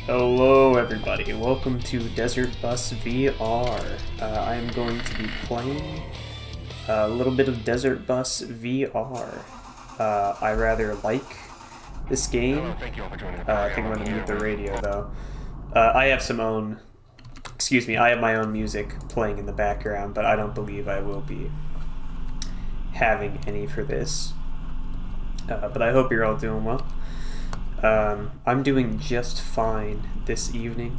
Hello everybody, welcome to Desert Bus VR. I am going to be playing a little bit of Desert Bus VR. I rather like this game. Hello, thank you all for joining the I think I'm going to mute the radio though. I have I have my own music playing in the background, but I don't believe I will be having any for this. But I hope you're all doing well. I'm doing just fine this evening.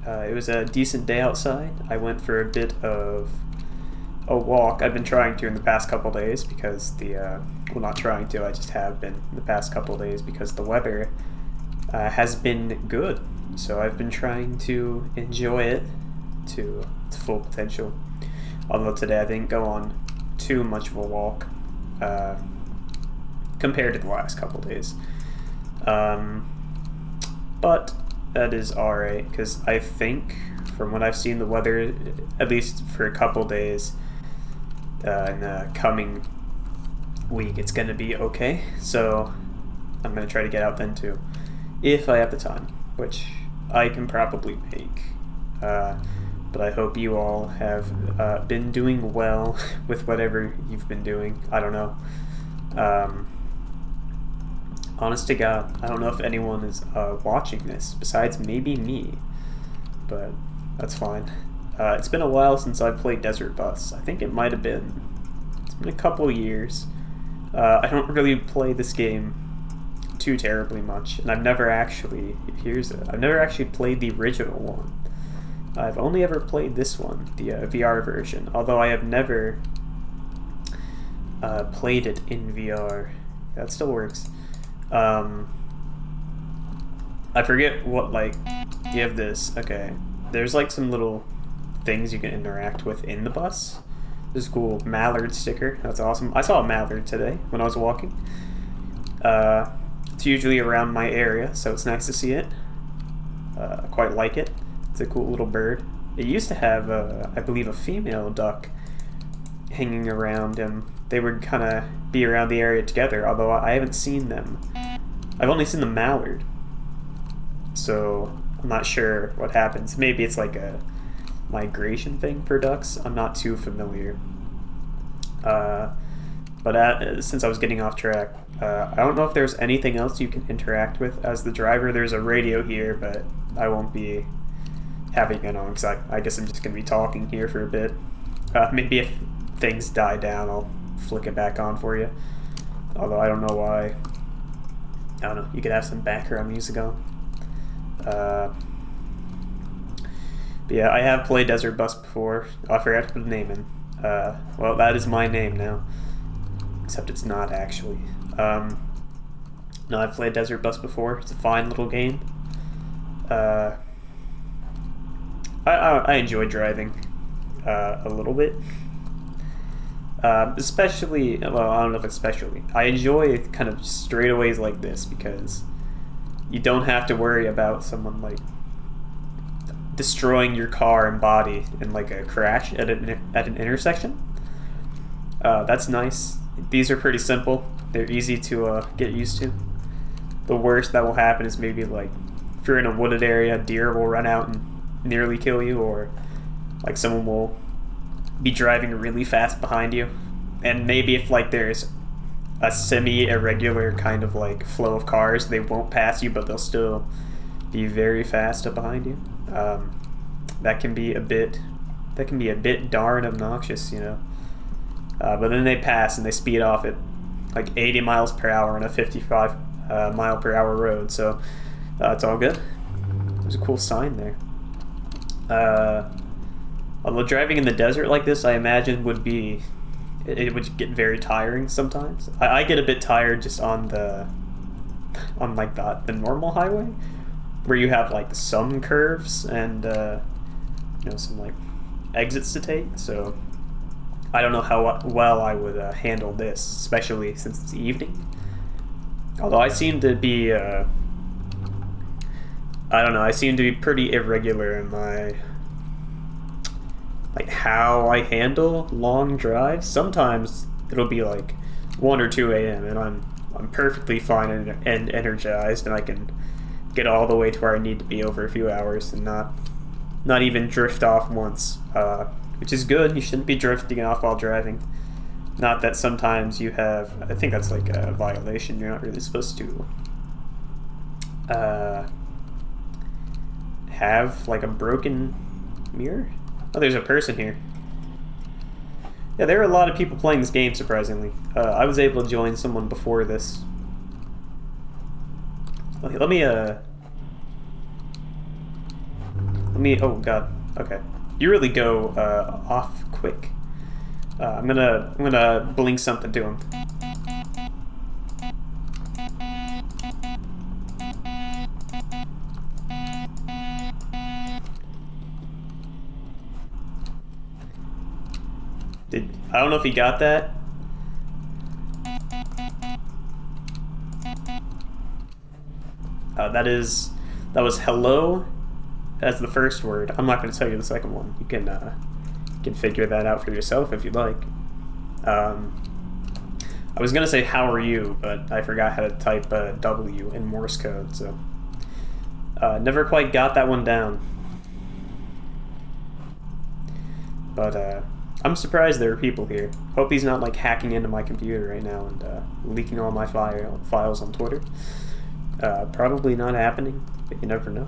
It was a decent day outside. I went for a bit of a walk. I've been trying to in the past couple days because not trying to, I just have been in the past couple days because the weather has been good. So I've been trying to enjoy it to its full potential. Although today I didn't go on too much of a walk compared to the last couple days. But that is alright, because I think, from what I've seen, the weather, at least for a couple days in the coming week, it's going to be okay. So I'm going to try to get out then too, if I have the time, which I can probably make. But I hope you all have been doing well with whatever you've been doing. I don't know. Honest to God, I don't know if anyone is watching this besides maybe me, but that's fine. It's been a while since I've played Desert Bus. I think it's been a couple years. I don't really play this game too terribly much, and I've never actually played the original one. I've only ever played this one, the VR version, although I have never played it in VR. That still works. I forget what, you have this, okay, there's some little things you can interact with in the bus. This is cool mallard sticker, that's awesome. I saw a mallard today when I was walking. It's usually around my area, so it's nice to see it. I quite like it. It's a cool little bird. It used to have, I believe, a female duck hanging around him. They would kind of be around the area together, although I haven't seen them. I've only seen the mallard, so I'm not sure what happens. Maybe it's like a migration thing for ducks. I'm not too familiar. Since I was getting off track, I don't know if there's anything else you can interact with as the driver. There's a radio here, but I won't be having it on because I guess I'm just going to be talking here for a bit. Maybe if things die down, I'll flick it back on for you. Although I don't know why. I don't know. You could have some background music on. But yeah, I have played Desert Bus before. Oh, I forgot to put a name in. Well, that is my name now. Except it's not actually. No, I've played Desert Bus before. It's a fine little game. I enjoy driving a little bit. Especially, well, I don't know if especially. I enjoy kind of straightaways like this because you don't have to worry about someone destroying your car and body in a crash at an intersection. That's nice. These are pretty simple. They're easy to get used to. The worst that will happen is maybe if you're in a wooded area, a deer will run out and nearly kill you, or someone will be driving really fast behind you, and maybe if there's a semi-irregular kind of flow of cars, they won't pass you, but they'll still be very fast up behind you. That can be a bit darn obnoxious, you know. But then they pass and they speed off at 80 miles per hour on a 55 mile per hour road, so it's all good. There's a cool sign there. Although driving in the desert like this, I imagine would get very tiring sometimes. I get a bit tired just on the normal highway, where you have some curves and some exits to take. So I don't know how well I would handle this, especially since it's evening. Although I seem to be I seem to be pretty irregular in my how I handle long drives. Sometimes it'll be 1 or 2 a.m. and I'm perfectly fine and energized, and I can get all the way to where I need to be over a few hours and not even drift off once, which is good. You shouldn't be drifting off while driving. Not that sometimes you have, I think that's like a violation. You're not really supposed to have like a broken mirror. Oh, there's a person here. Yeah, there are a lot of people playing this game, surprisingly. I was able to join someone before this. Okay, let me, oh god, okay. You really go, off quick. I'm gonna blink something to him. I don't know if he got that. That was hello. That's the first word. I'm not going to tell you the second one. You can figure that out for yourself if you'd like. I was going to say how are you, but I forgot how to type W in Morse code, so never quite got that one down. But I'm surprised there are people here. Hope he's not like hacking into my computer right now and leaking all my files on Twitter. Probably not happening, but you never know.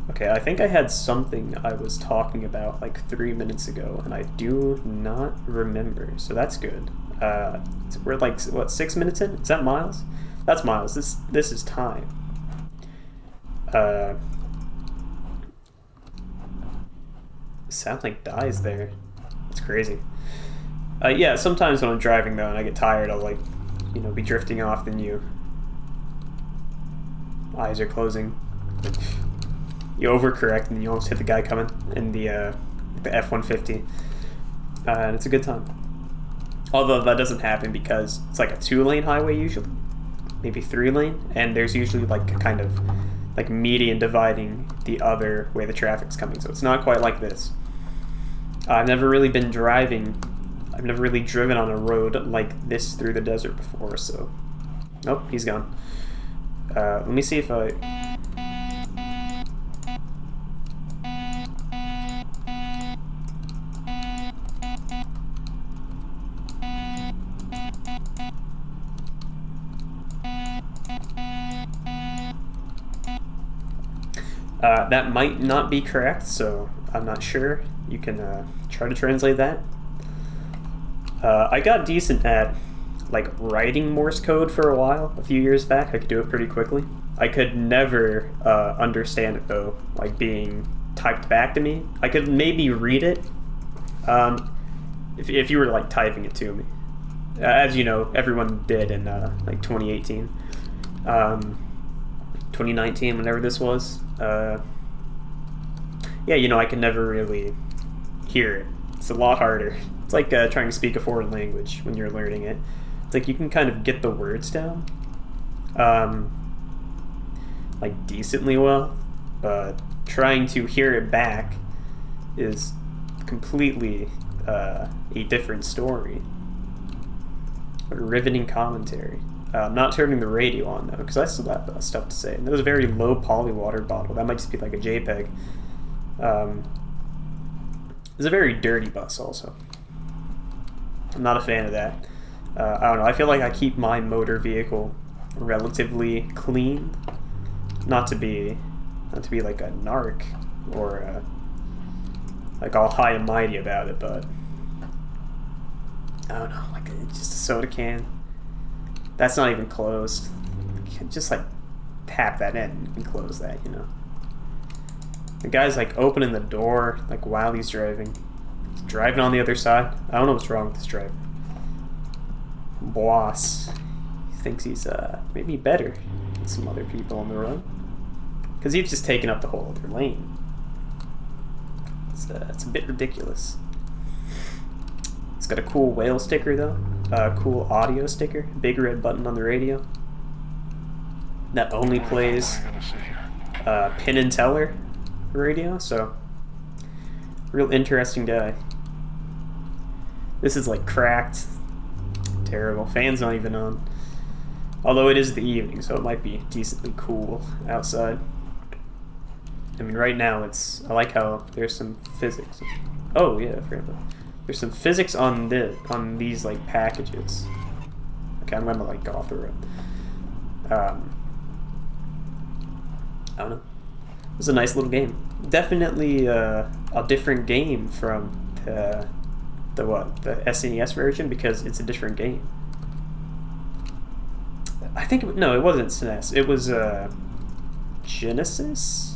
Okay, I think I had something I was talking about like 3 minutes ago, and I do not remember, so that's good. We're like, what, 6 minutes in? Is that miles? That's miles. This is time. Sound like dies there. It's crazy. Yeah, sometimes when I'm driving though and I get tired, I'll like, be drifting off, then eyes are closing. You overcorrect and you almost hit the guy coming in the F-150. And it's a good time. Although that doesn't happen because it's like a 2-lane highway usually. Maybe 3-lane, and there's usually like a kind of like median dividing the other way the traffic's coming, so it's not quite like this. I've never really driven on a road like this through the desert before, so... Nope, he's gone. Let me see if I... that might not be correct, so I'm not sure. You can try to translate that. I got decent at like writing Morse code for a while, a few years back. I could do it pretty quickly. I could never understand it though, like being typed back to me. I could maybe read it if you were like typing it to me, as you know, everyone did in like 2018, 2019, whenever this was. Yeah, I can never really hear it. It's a lot harder. It's like trying to speak a foreign language when you're learning it. It's like you can kind of get the words down, like decently well, but trying to hear it back is completely a different story. What a riveting commentary. I'm not turning the radio on though, because I still have stuff to say. And that was a very low poly water bottle. That might just be like a JPEG. It's a very dirty bus also. I'm not a fan of that. I don't know, I feel like I keep my motor vehicle relatively clean. Not to be like a narc or like all high and mighty about it, but I don't know, like just a soda can. That's not even closed. You can just like tap that in and close that, The guy's like opening the door like while he's driving. He's driving on the other side. I don't know what's wrong with this driver. Boss. He thinks he's maybe better than some other people on the road. Because he's just taking up the whole other lane. It's a bit ridiculous. It's got a cool whale sticker though. Cool audio sticker. Big red button on the radio. That only plays Penn and Teller radio, so real interesting guy. This is like cracked. Terrible. Fan's not even on. Although it is the evening, so it might be decently cool outside. I mean, right now I like how there's some physics. Oh yeah, I forgot about that. There's some physics on these like packages. Okay, I'm gonna like go off the road. I don't know. It's a nice little game. Definitely a different game from the SNES version, because it's a different game. I think it wasn't SNES. It was Genesis.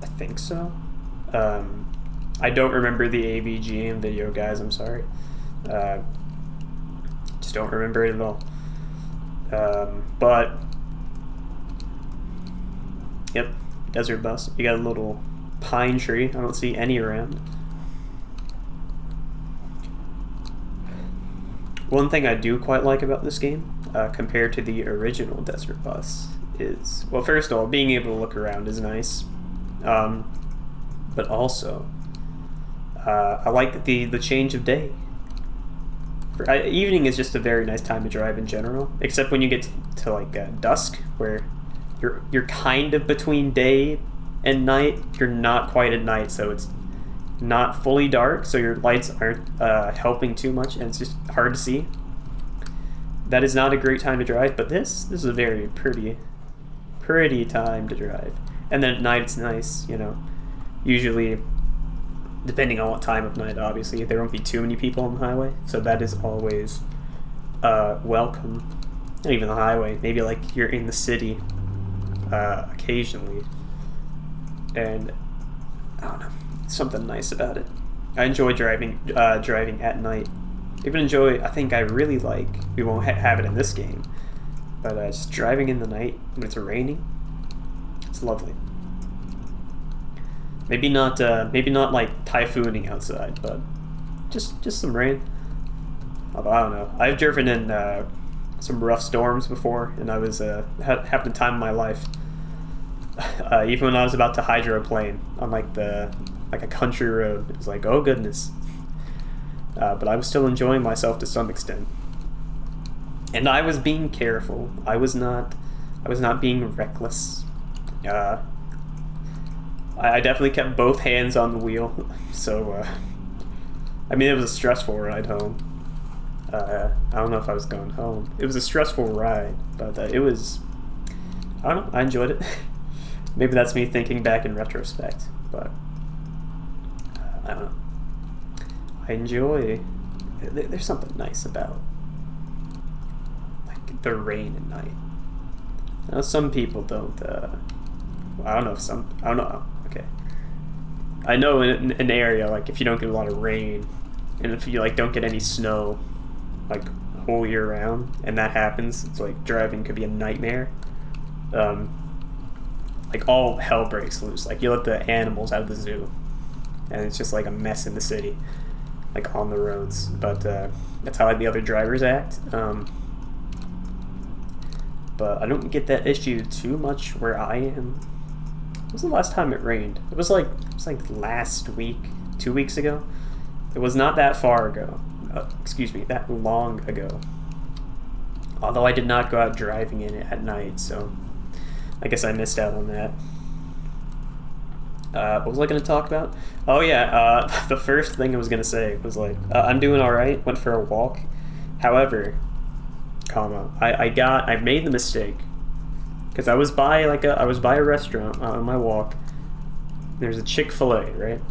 I think so. I don't remember the AVGN video, guys. I'm sorry. Just don't remember it at all. But yep, desert bus. You got a little pine tree. I don't see any around. One thing I do quite like about this game, compared to the original Desert Bus, is, well, first of all, being able to look around is nice. But also, I like the change of day. Evening is just a very nice time to drive in general, except when you get to like dusk, where you're kind of between day and night. You're not quite at night, so it's not fully dark, so your lights aren't helping too much, and it's just hard to see. That is not a great time to drive, but this is a very pretty time to drive. And then at night it's nice, you know. Usually, depending on what time of night, obviously, there won't be too many people on the highway, so that is always welcome. Not even the highway, maybe like you're in the city occasionally, and I don't know, something nice about it. I enjoy driving at night. I think I really like, we won't have it in this game, but just driving in the night when it's raining, it's lovely. Maybe not like typhooning outside, but just some rain. Although I don't know, I've driven in some rough storms before, and I was having the time of my life. Even when I was about to hydroplane on like a country road, it was like, oh goodness. But I was still enjoying myself to some extent, and I was being careful. I was not being reckless. I definitely kept both hands on the wheel, so I mean, it was a stressful ride home. I don't know if I was going home. It was a stressful ride, but it was, I don't know, I enjoyed it. Maybe that's me thinking back in retrospect, but I don't know. I enjoy, there's something nice about like the rain at night. Now, some people don't, I don't know, okay. I know in an area, like if you don't get a lot of rain, and if you like don't get any snow, like whole year round, and that happens, it's like driving could be a nightmare. Like all hell breaks loose. Like you let the animals out of the zoo, and it's just like a mess in the city, like on the roads. But that's how like the other drivers act. But I don't get that issue too much where I am. When was the last time it rained? It was like last week, 2 weeks ago. It was not that far ago. That long ago. Although I did not go out driving in it at night, so I guess I missed out on that. What was I going to talk about? Oh yeah, the first thing I was going to say was like, I'm doing alright, went for a walk. However, I made the mistake, because I was by a restaurant on my walk. There's a Chick-fil-A, right?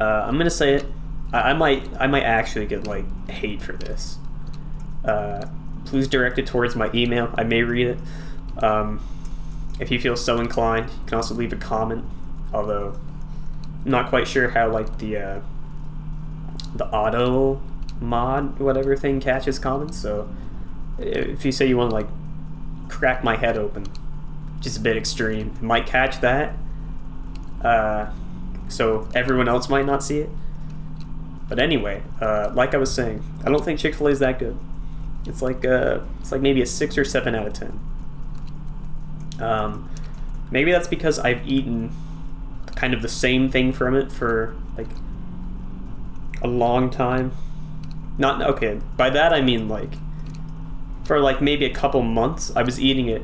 I'm going to say it. I might actually get like hate for this. Please direct it towards my email. I may read it. If you feel so inclined, you can also leave a comment. Although I'm not quite sure how like the auto mod whatever thing catches comments. So if you say you want to like crack my head open, just a bit extreme, it might catch that. So everyone else might not see it. But anyway, like I was saying, I don't think Chick-fil-A is that good. It's like maybe a 6 or 7 out of 10. Maybe that's because I've eaten kind of the same thing from it for like a long time. Not okay. By that I mean like for like maybe a couple months, I was eating it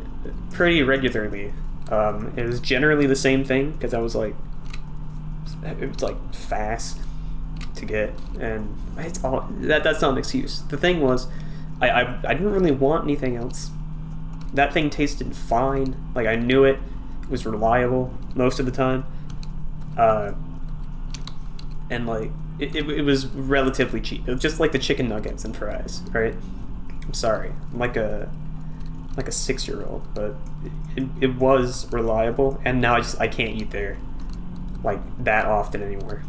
pretty regularly. It was generally the same thing because it was like fast to get, and it's all that's not an excuse. The thing was, I didn't really want anything else. That thing tasted fine. Like, I knew it. It was reliable most of the time. And like it was relatively cheap. It was just like the chicken nuggets and fries, right? I'm sorry, I'm like a 6-year-old, but it was reliable, and now I can't eat there like that often anymore.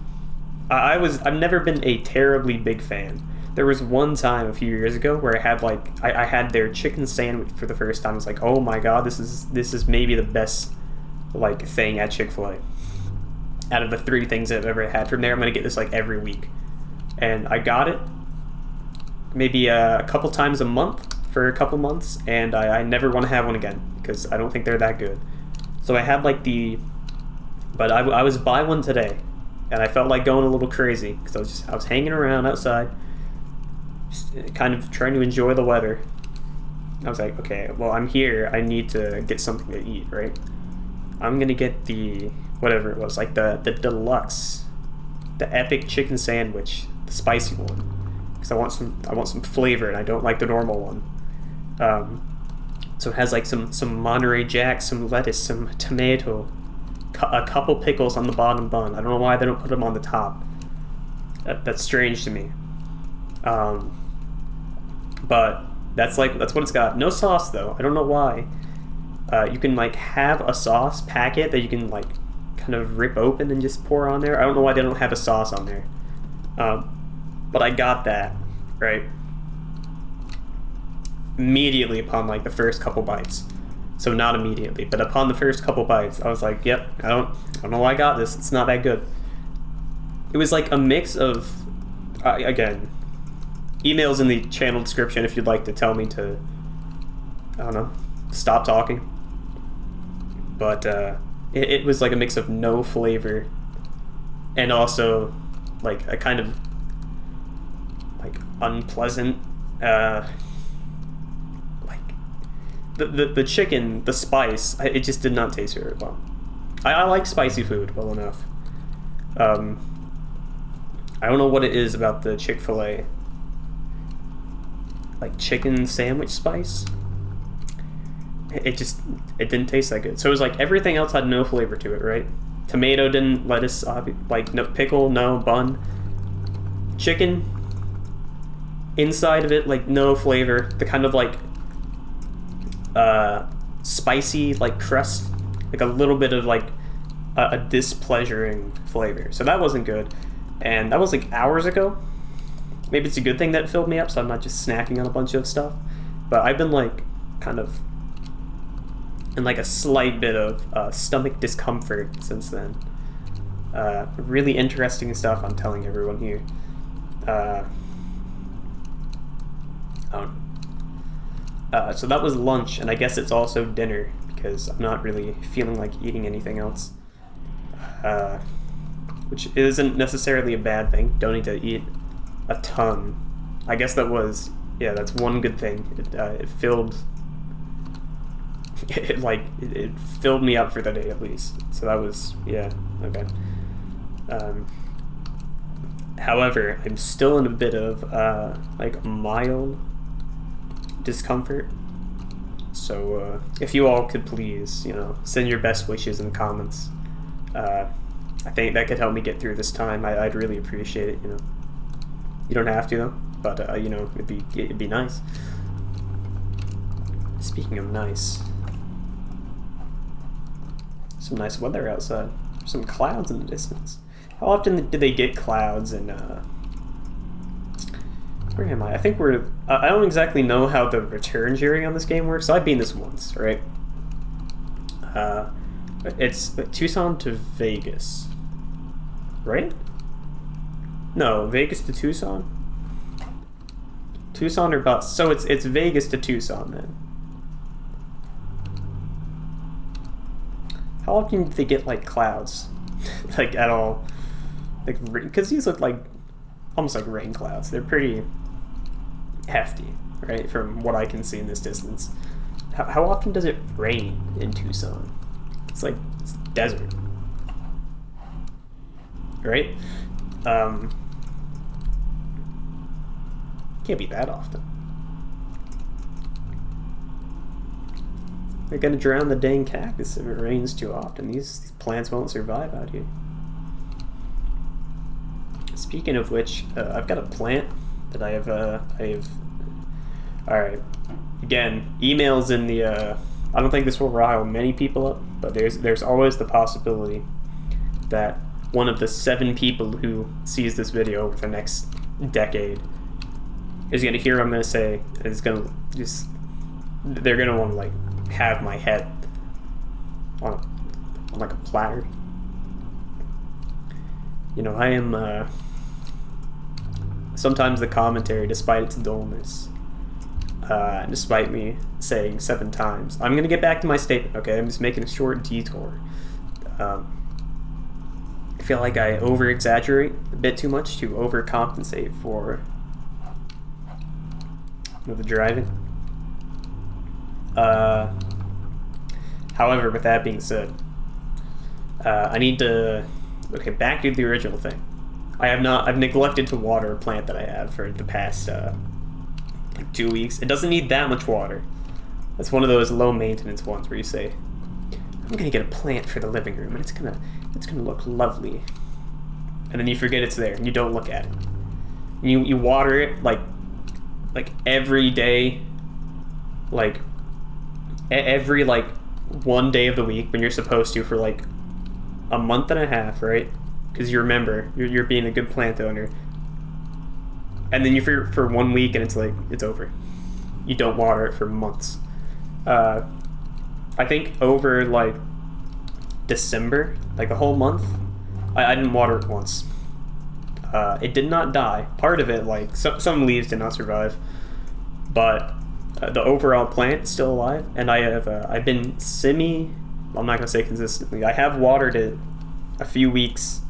I've never been a terribly big fan. There was one time a few years ago where I had like I had their chicken sandwich for the first time. I was like, oh my god, this is maybe the best like thing at Chick-fil-A. Out of the 3 things I've ever had from there, I'm gonna get this like every week. And I got it maybe a couple times a month for a couple months, and I never want to have one again because I don't think they're that good. So I had like but I was buy one today, and I felt like going a little crazy because I was hanging around outside, just kind of trying to enjoy the weather. I was like, okay, well, I'm here. I need to get something to eat, right? I'm gonna get the whatever it was, like the deluxe, the epic chicken sandwich, the spicy one, because I want some flavor, and I don't like the normal one. So it has like some Monterey Jack, some lettuce, some tomato, a couple pickles on the bottom bun. I don't know why they don't put them on the top. That's strange to me. But that's what it's got. No sauce though. I don't know why. You can like have a sauce packet that you can like kind of rip open and just pour on there. I don't know why they don't have a sauce on there. But I got that, right? Immediately upon like the first couple bites. So not immediately, but upon the first couple bites, I was like, yep, I don't know why I got this. It's not that good. It was like a mix of, again, emails in the channel description if you'd like to tell me to, I don't know, stop talking. But it was like a mix of no flavor and also like a kind of like unpleasant, the chicken, the spice, it just did not taste very well. I like spicy food well enough. I don't know what it is about the Chick-fil-A like chicken sandwich spice. It didn't taste that good. So it was like everything else had no flavor to it, right? Tomato didn't, lettuce, like no pickle, no bun. Chicken, inside of it, like no flavor. The kind of like spicy like crust, like a little bit of like a displeasuring flavor. So that wasn't good, and that was like hours ago. Maybe it's a good thing that it filled me up, so I'm not just snacking on a bunch of stuff. But I've been like kind of in like a slight bit of stomach discomfort since then. Really interesting stuff I'm telling everyone here. So that was lunch, and I guess it's also dinner because I'm not really feeling like eating anything else. Which isn't necessarily a bad thing. Don't need to eat a ton. I guess that's one good thing. It filled it filled me up for the day at least. So that was, yeah, okay. However, I'm still in a bit of like mild discomfort. So if you all could please, send your best wishes in the comments. I think that could help me get through this time. I'd really appreciate it. You don't have to though, but it'd be nice. Speaking of nice, some nice weather outside. Some clouds in the distance. How often do they get clouds in where am I? I think I don't exactly know how the return journey on this game works. So I've been this once, right? It's Tucson to Vegas, right? No, Vegas to Tucson. Tucson or bus. So it's Vegas to Tucson then. How often do they get like clouds, like at all? Like, because these look like almost like rain clouds. They're pretty hefty, right? From what I can see in this distance. How often does it rain in Tucson? It's like it's desert, right? Can't be that often. They're gonna drown the dang cactus if it rains too often. These plants won't survive out here. Speaking of which, I've got a plant that I have. All right. Again, emails in the. I don't think this will rile many people up, but there's always the possibility that one of the 7 people who sees this video over the next decade is gonna hear what I'm gonna say, and it's gonna just. They're gonna want to like have my head on like a platter. You know, I am. Sometimes the commentary, despite its dullness, despite me saying 7 times, I'm gonna get back to my statement. Okay, I'm just making a short detour. I feel like I over-exaggerate a bit too much to overcompensate for the driving. However, with that being said, I need to. Okay, back to the original thing. I've neglected to water a plant that I have for the past like 2 weeks. It doesn't need that much water. It's one of those low maintenance ones where you say, I'm gonna get a plant for the living room and it's gonna look lovely. And then you forget it's there and you don't look at it. And you water it like every day, like every like 1 day of the week when you're supposed to for like a month and a half, right? Because you remember you're being a good plant owner, and then you for 1 week and it's like it's over. You don't water it for months. I think over like December, like the whole month, I didn't water it once. It did not die. Part of it, like some leaves did not survive, but the overall plant is still alive. And I've been I'm not gonna say consistently. I have watered it a few weeks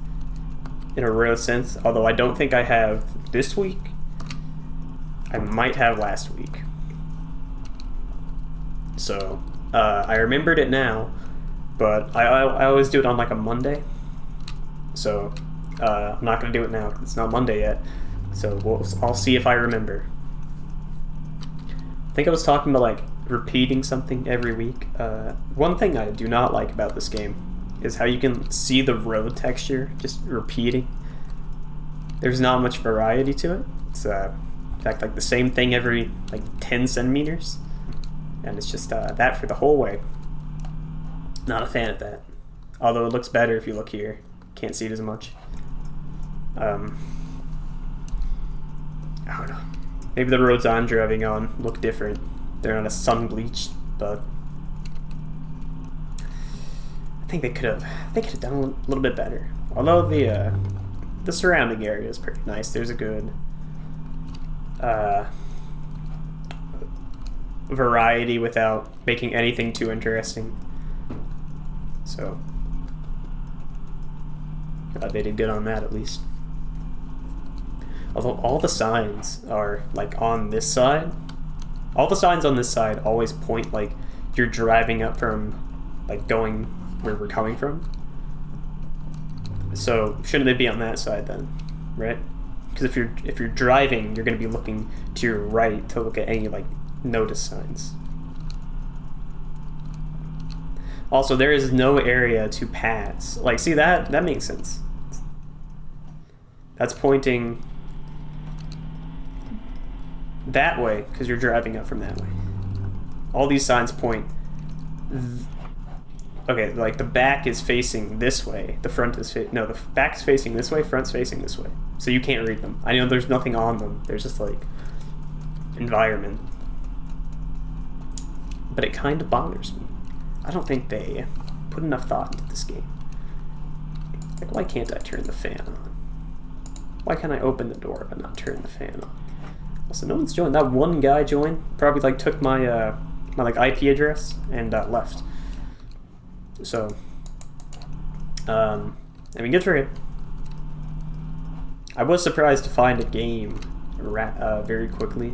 in a row since, although I don't think I have this week. I might have last week. So I remembered it now, but I always do it on like a Monday. So I'm not gonna do it now because it's not Monday yet. So I'll see if I remember. I think I was talking about like repeating something every week. One thing I do not like about this game is how you can see the road texture just repeating. There's not much variety to it. It's in fact like the same thing every like 10 centimeters, and it's just that for the whole way. Not a fan of that. Although it looks better if you look here. Can't see it as much. I don't know. Maybe the roads I'm driving on look different. They're not as sun bleached, but I think they could have done a little bit better. Although the surrounding area is pretty nice. There's a good variety without making anything too interesting. So they did good on that at least. Although all the signs are like on this side. All the signs on this side always point like you're driving up from like going where we're coming from. So shouldn't they be on that side then, right? Because if you're driving, you're going to be looking to your right to look at any like notice signs. Also, there is no area to pass. Like, see that makes sense. That's pointing that way because you're driving up from that way. All these signs point. Okay, like the back is facing this way. The front is no, the back is facing this way. Front's facing this way. So you can't read them. I know there's nothing on them. There's just like environment. But it kind of bothers me. I don't think they put enough thought into this game. Like, why can't I turn the fan on? Why can't I open the door but not turn the fan on? Also, no one's joined. That one guy joined. Probably like took my my like IP address and left. So, I mean, good for him. I was surprised to find a game very quickly.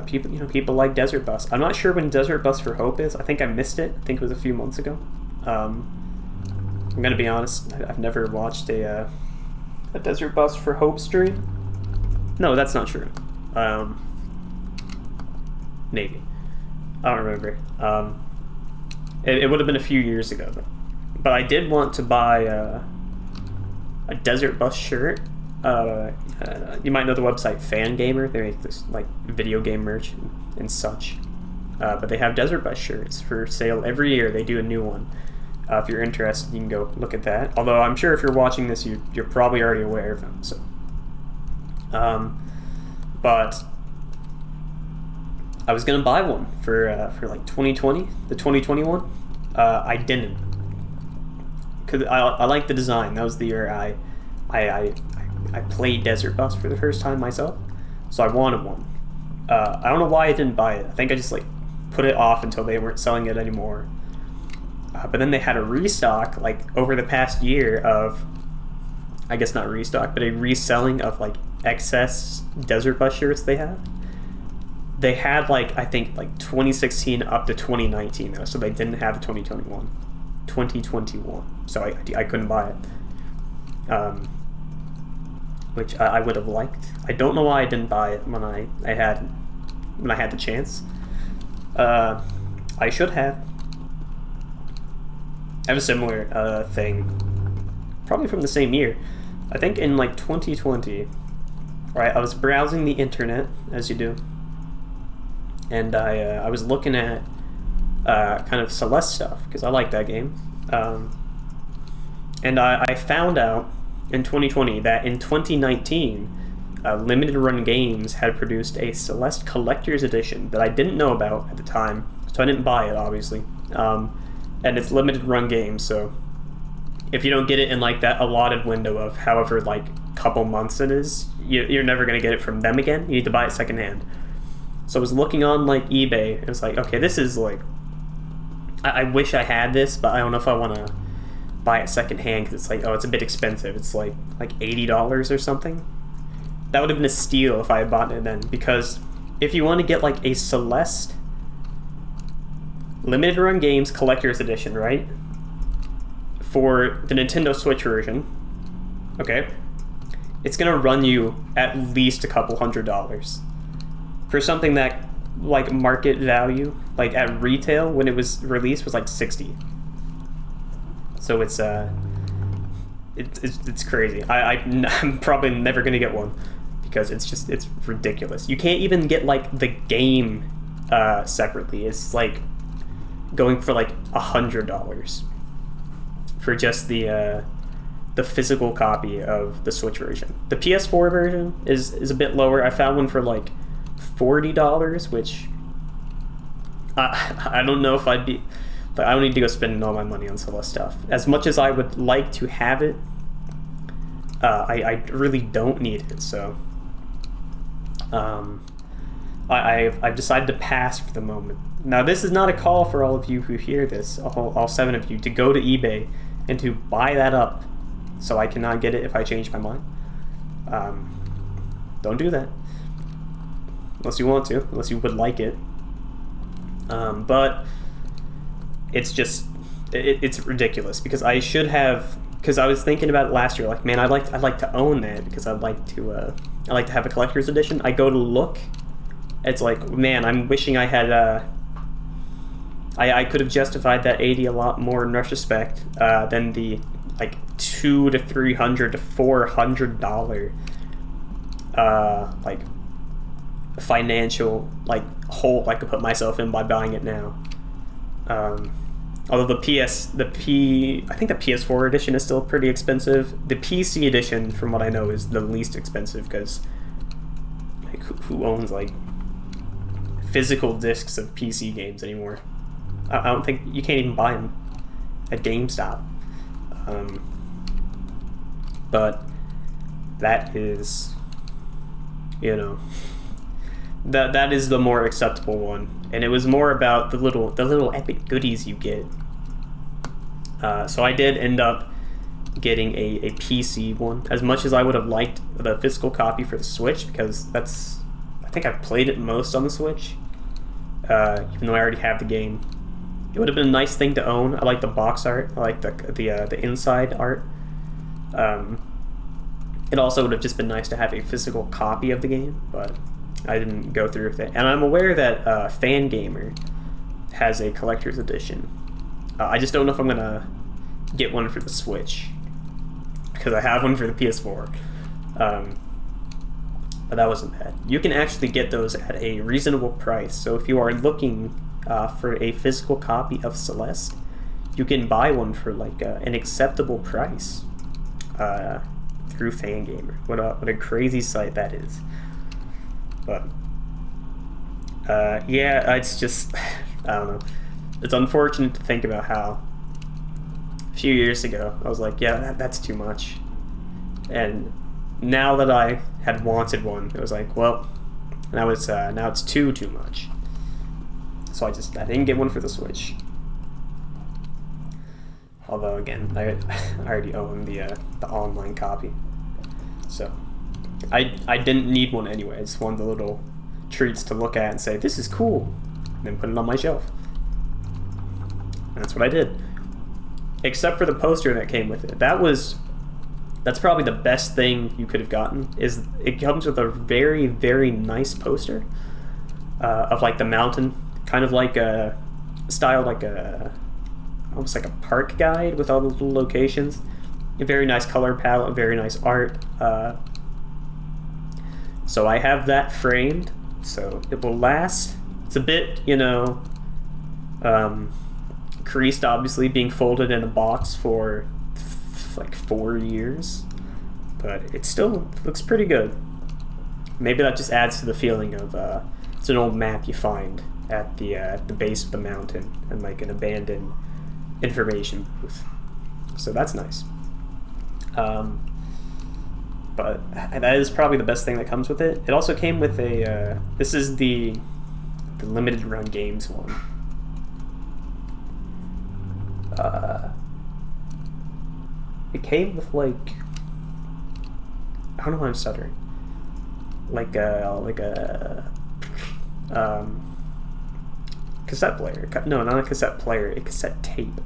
People like Desert Bus. I'm not sure when Desert Bus for Hope is. I think I missed it. I think it was a few months ago. I'm gonna be honest. I've never watched a Desert Bus for Hope stream. No, that's not true. Maybe. I don't remember. It would have been a few years ago, though. But I did want to buy a Desert Bus shirt. You might know the website Fangamer. They make this like video game merch and such. But they have Desert Bus shirts for sale every year. They do a new one. If you're interested, you can go look at that. Although I'm sure if you're watching this, you're probably already aware of them. So, but I was gonna buy one for like 2020, the 2021. I didn't, cause I like the design. That was the year I played Desert Bus for the first time myself, so I wanted one. I don't know why I didn't buy it. I think I just like put it off until they weren't selling it anymore. But then they had a restock like over the past year of, I guess not restock, but a reselling of like excess Desert Bus shirts they have. They had like, I think like 2016 up to 2019 though, so they didn't have 2021. So I couldn't buy it. Which I would have liked. I don't know why I didn't buy it when I had the chance. I should have. I have a similar thing, probably from the same year. I think in like 2020, right? I was browsing the internet, as you do, and I was looking at kind of Celeste stuff because I like that game, and I found out in 2020 that in 2019, Limited Run Games had produced a Celeste Collector's Edition that I didn't know about at the time, so I didn't buy it, obviously. And it's Limited Run Games, so if you don't get it in like that allotted window of however like couple months it is, you're never going to get it from them again. You need to buy it secondhand. So I was looking on like eBay, and it's like, okay, this is like, I wish I had this, but I don't know if I want to buy it secondhand because it's like, oh, it's a bit expensive. It's like $80 or something. That would have been a steal if I had bought it then, because if you want to get like a Celeste Limited Run Games Collector's Edition, right, for the Nintendo Switch version, okay, it's gonna run you at least a couple $100 for something that like market value, like at retail when it was released, was like $60. So it's crazy. I'm probably never gonna get one because it's ridiculous. You can't even get like the game separately. It's like going for like $100 for just the physical copy of the Switch version. The PS4 version is a bit lower. I found one for like $40, which I don't know if I'd be, but I don't need to go spending all my money on Celeste stuff. As much as I would like to have it, I really don't need it. So I've decided to pass for the moment. Now, this is not a call for all of you who hear this, all 7 of you, to go to eBay and to buy that up so I cannot get it if I change my mind. Don't do that. Unless you want to, unless you would like it. But it's just, it's ridiculous because I should have, because I was thinking about it last year, like, man, I'd like to own that because I'd like to have a collector's edition. I go to look, it's like, man, I'm wishing I had, I could have justified that 80 a lot more in retrospect than the like $200 to $300 to $400 like financial like hole I could put myself in by buying it now. Although I think the PS4 edition is still pretty expensive. The PC edition, from what I know, is the least expensive because like who owns like physical discs of PC games anymore? I don't think you can't even buy them at GameStop. But that is, that is the more acceptable one, and it was more about the little epic goodies you get. So I did end up getting a PC one, as much as I would have liked the physical copy for the Switch, because that's think I've played it most on the Switch, even though I already have the game. It would have been a nice thing to own. I like the box art. I like the inside art. It also would have just been nice to have a physical copy of the game, but I didn't go through with it. And I'm aware that Fangamer has a collector's edition. I just don't know if I'm gonna get one for the Switch, because I have one for the PS4. But that wasn't bad. You can actually get those at a reasonable price. So if you are looking for a physical copy of Celeste, you can buy one for like an acceptable price through Fangamer. What a crazy site that is. But yeah, it's just I don't know. It's unfortunate to think about how a few years ago I was like, yeah, that's too much, and now that I had wanted one, it was like, well, now it's too much. So I didn't get one for the Switch. Although again, I already own the online copy, so I didn't need one anyway. I just wanted the little treats to look at and say, this is cool, and then put it on my shelf. And that's what I did. Except for the poster that came with it. That's probably the best thing you could have gotten. Is it comes with a very, very nice poster of like the mountain, kind of like a style, like almost like a park guide with all the little locations. A very nice color palette, very nice art. So I have that framed, so it will last. It's a bit, creased, obviously, being folded in a box for like 4 years, but it still looks pretty good. Maybe that just adds to the feeling of it's an old map you find at the base of the mountain and like an abandoned information booth. So that's nice. But that is probably the best thing that comes with it. It also came with a this is the limited run games one. It came with like, I don't know why I'm stuttering. Like a cassette player. No, not a cassette player. A cassette tape.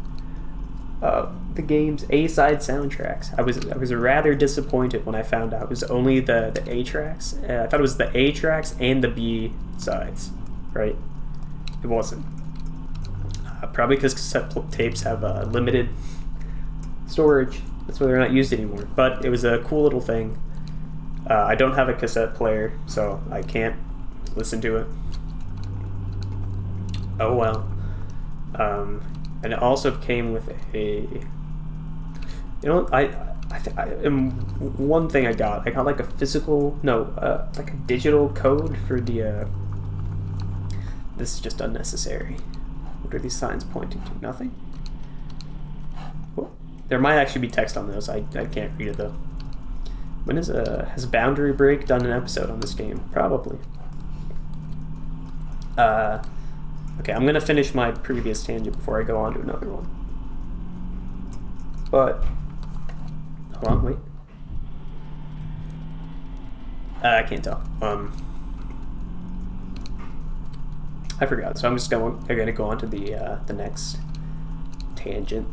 The game's A-side soundtracks. I was rather disappointed when I found out it was only the A tracks. I thought it was the A tracks and the B sides, right? It wasn't. Probably because cassette tapes have limited storage. That's why they're not used anymore. But it was a cool little thing. I don't have a cassette player, so I can't listen to it. Oh well. And it also came with a... one thing I got like a physical... No, like a digital code for the... This is just unnecessary. What are these signs pointing to? Nothing? Well, there might actually be text on those. I can't read it though. When has Boundary Break done an episode on this game? Probably. Okay, I'm gonna finish my previous tangent before I go on to another one. But hold on, wait. I can't tell. I forgot. So I'm gonna go on to the next tangent,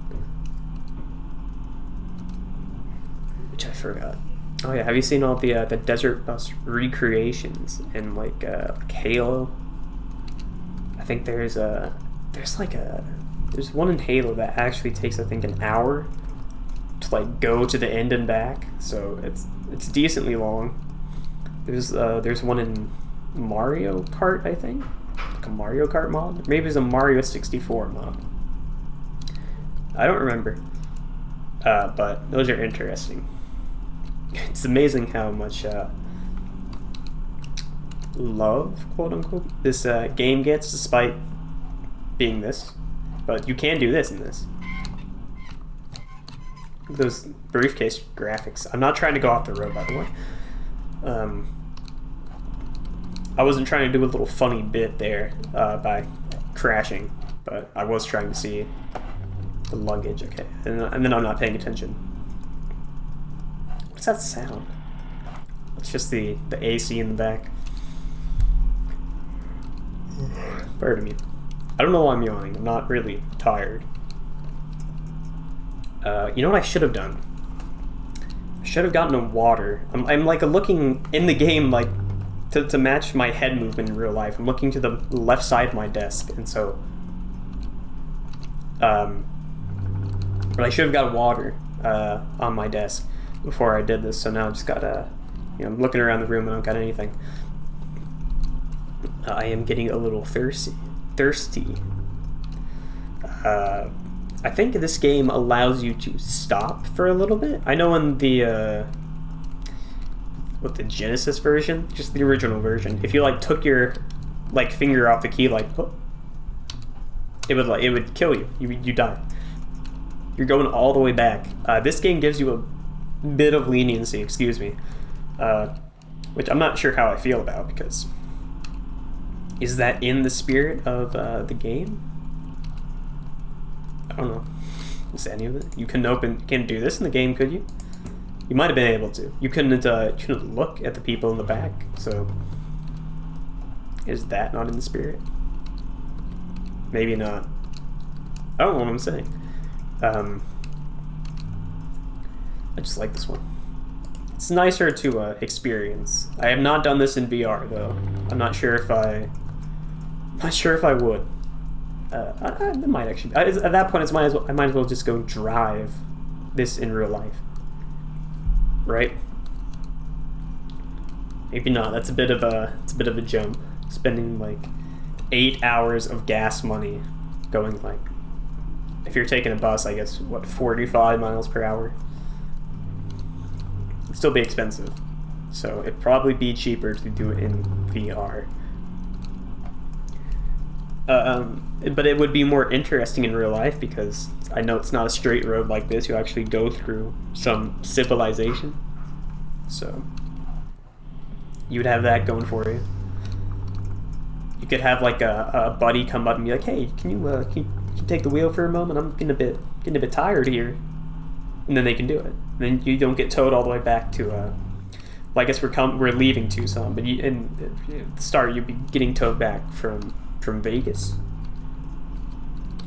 which I forgot. Oh yeah, have you seen all the Desert Bus recreations in like Halo? I think there's one in Halo that actually takes, I think, an hour to like go to the end and back. So it's decently long. There's one in Mario Kart, I think, like a Mario Kart mod. Maybe it's a Mario 64 mod. I don't remember. But those are interesting. It's amazing how much love, quote unquote, this game gets, despite being this. But you can do this in this. Those briefcase graphics. I'm not trying to go off the road, by the way. I wasn't trying to do a little funny bit there by crashing, but I was trying to see the luggage. Okay, and then I'm not paying attention. What's that sound? It's just the AC in the back. Pardon me. I don't know why I'm yawning. I'm not really tired. You know what I should have done? I should have gotten a water. I'm like looking in the game like to match my head movement in real life. I'm looking to the left side of my desk, and so but I should have got water on my desk before I did this. So now I just got I'm looking around the room and I don't got anything. I am getting a little thirsty. I think this game allows you to stop for a little bit. I know in the the Genesis version, just the original version, if you like took your finger off the key, it would kill you. You die. You're going all the way back. This game gives you a bit of leniency, excuse me, which I'm not sure how I feel about, because is that in the spirit of the game? I don't know. Is any of it? You can't do this in the game, could you? You might have been able to. You couldn't look at the people in the back. So, is that not in the spirit? Maybe not. I don't know what I'm saying. I just like this one. It's nicer to experience. I have not done this in VR though. I'm not sure if I would. I might actually. At that point, I might as well just go drive this in real life, right? Maybe not. That's a bit of a jump. Spending like 8 hours of gas money, going if you're taking a bus, I guess 45 miles per hour. It'd still be expensive, so it'd probably be cheaper to do it in VR. But it would be more interesting in real life, because I know it's not a straight road like this. You actually go through some civilization, so you'd have that going for you. You could have a buddy come up and be like, "Hey, can you take the wheel for a moment? I'm getting a bit tired here," and then they can do it. And then you don't get towed all the way back to. Well, I guess we're leaving Tucson, but in the start you'd be getting towed back from Vegas.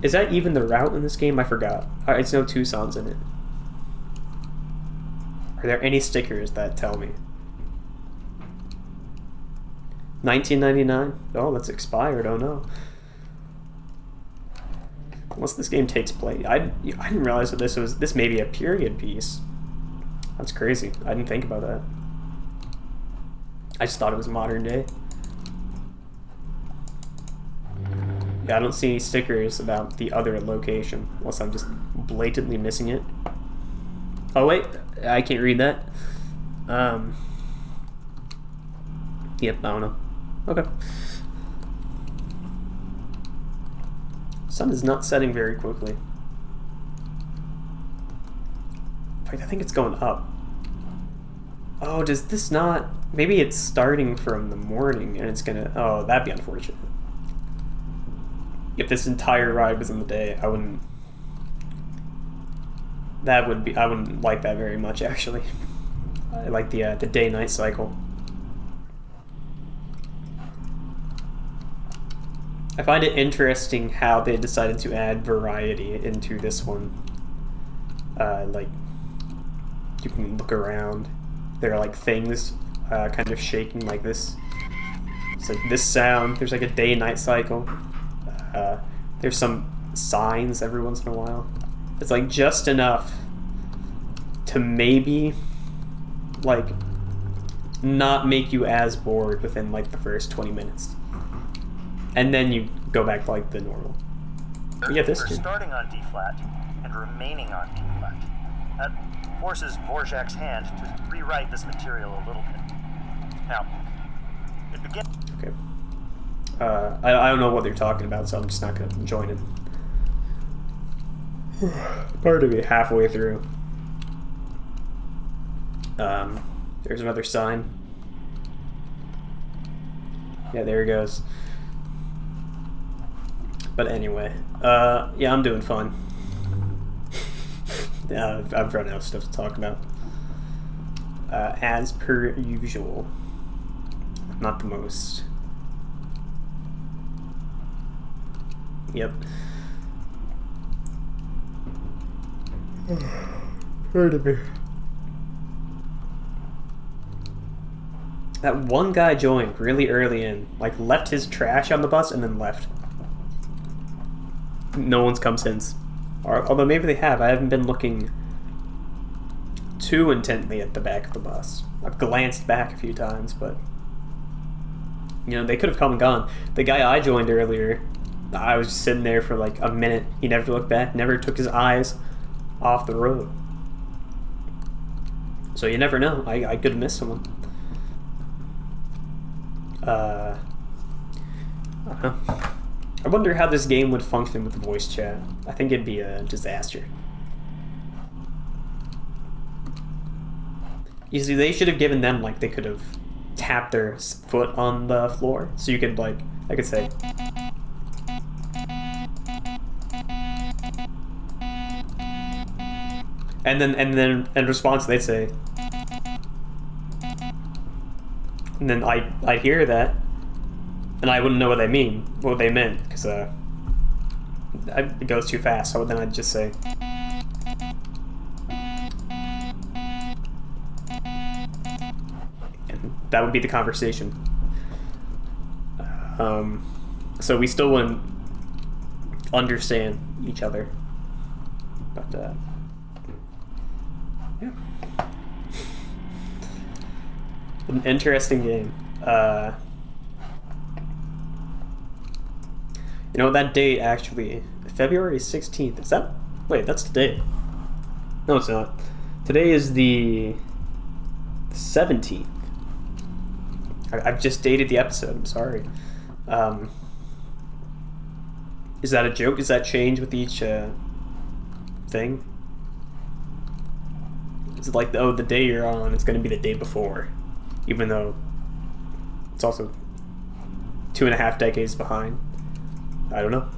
Is that even the route in this game? I forgot. It's no Tucson's in it. Are there any stickers that tell me? 1999? Oh, that's expired. Oh no. Unless this game takes place. I didn't realize that this may be a period piece. That's crazy. I didn't think about that. I just thought it was modern day. Yeah, I don't see any stickers about the other location, unless I'm just blatantly missing it. Oh wait, I can't read that. Yep, I don't know. Okay. Sun is not setting very quickly. In fact, I think it's going up. Oh, does this not... Maybe it's starting from the morning and it's gonna... Oh, that'd be unfortunate. If this entire ride was in the day, I wouldn't... I wouldn't like that very much, actually. I like the day-night cycle. I find it interesting how they decided to add variety into this one. You can look around. There are things kind of shaking like this. It's like this sound. There's a day-night cycle. There's some signs every once in a while. It's just enough to maybe not make you as bored within the first 20 minutes. And then you go back to the normal. Yeah, this We're starting on D flat and remaining on D flat. That forces Dvorak's hand to rewrite this material a little bit. Now, it begins. Okay. I don't know what they're talking about, so I'm just not going to join in. Part of it halfway through. There's another sign. Yeah, there he goes. But anyway, yeah, I'm doing fine. I've run out of stuff to talk about. As per usual. Not the most. Yep. Pardon me. That one guy joined really early in, like left his trash on the bus and then left. No one's come since. Although maybe they have. I haven't been looking too intently at the back of the bus. I've glanced back a few times, but you know, they could have come and gone. The guy I joined earlier, I was just sitting there for like a minute. He never looked back, never took his eyes off the road. So you never know. I could have missed someone. I don't know. I wonder how this game would function with voice chat. I think it'd be a disaster. You see, they should have given them, like, they could have tapped their foot on the floor. So you could, like, I could say, and then in response they'd say, and then I'd hear that, and I wouldn't know what they meant, because it goes too fast. So then I'd just say, and that would be the conversation. So we still wouldn't understand each other, but yeah. An interesting game. You know, that date actually, February 16th. Is that? Wait, that's today. No, it's not. Today is the 17th. I've just dated the episode. I'm sorry. Is that a joke? Does that change with each thing? Is it like, oh, the day you're on, it's going to be the day before, even though it's also 2.5 decades behind? I don't know.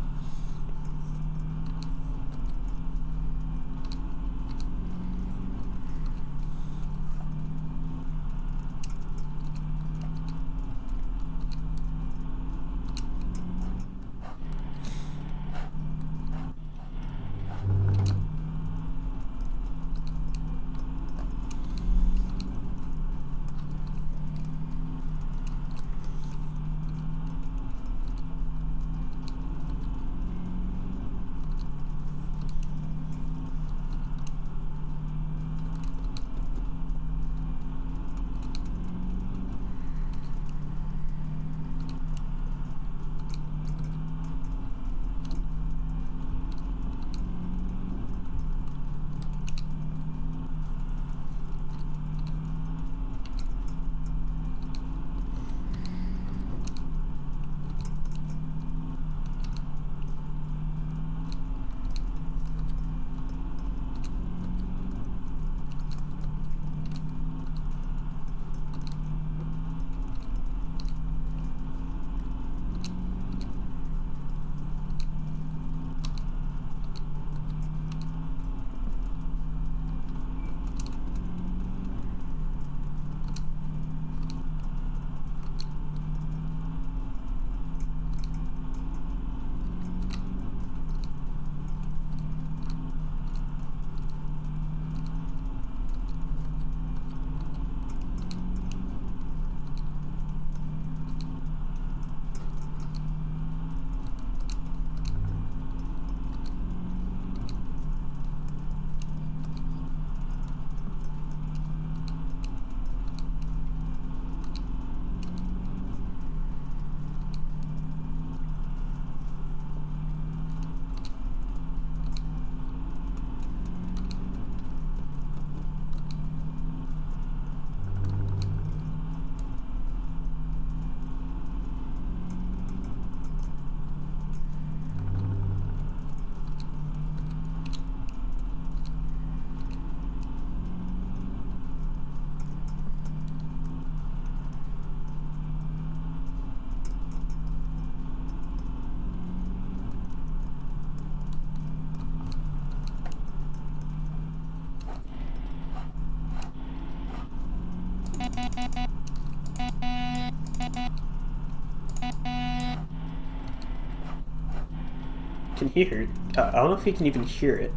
can hear it. I don't know if he can even hear it.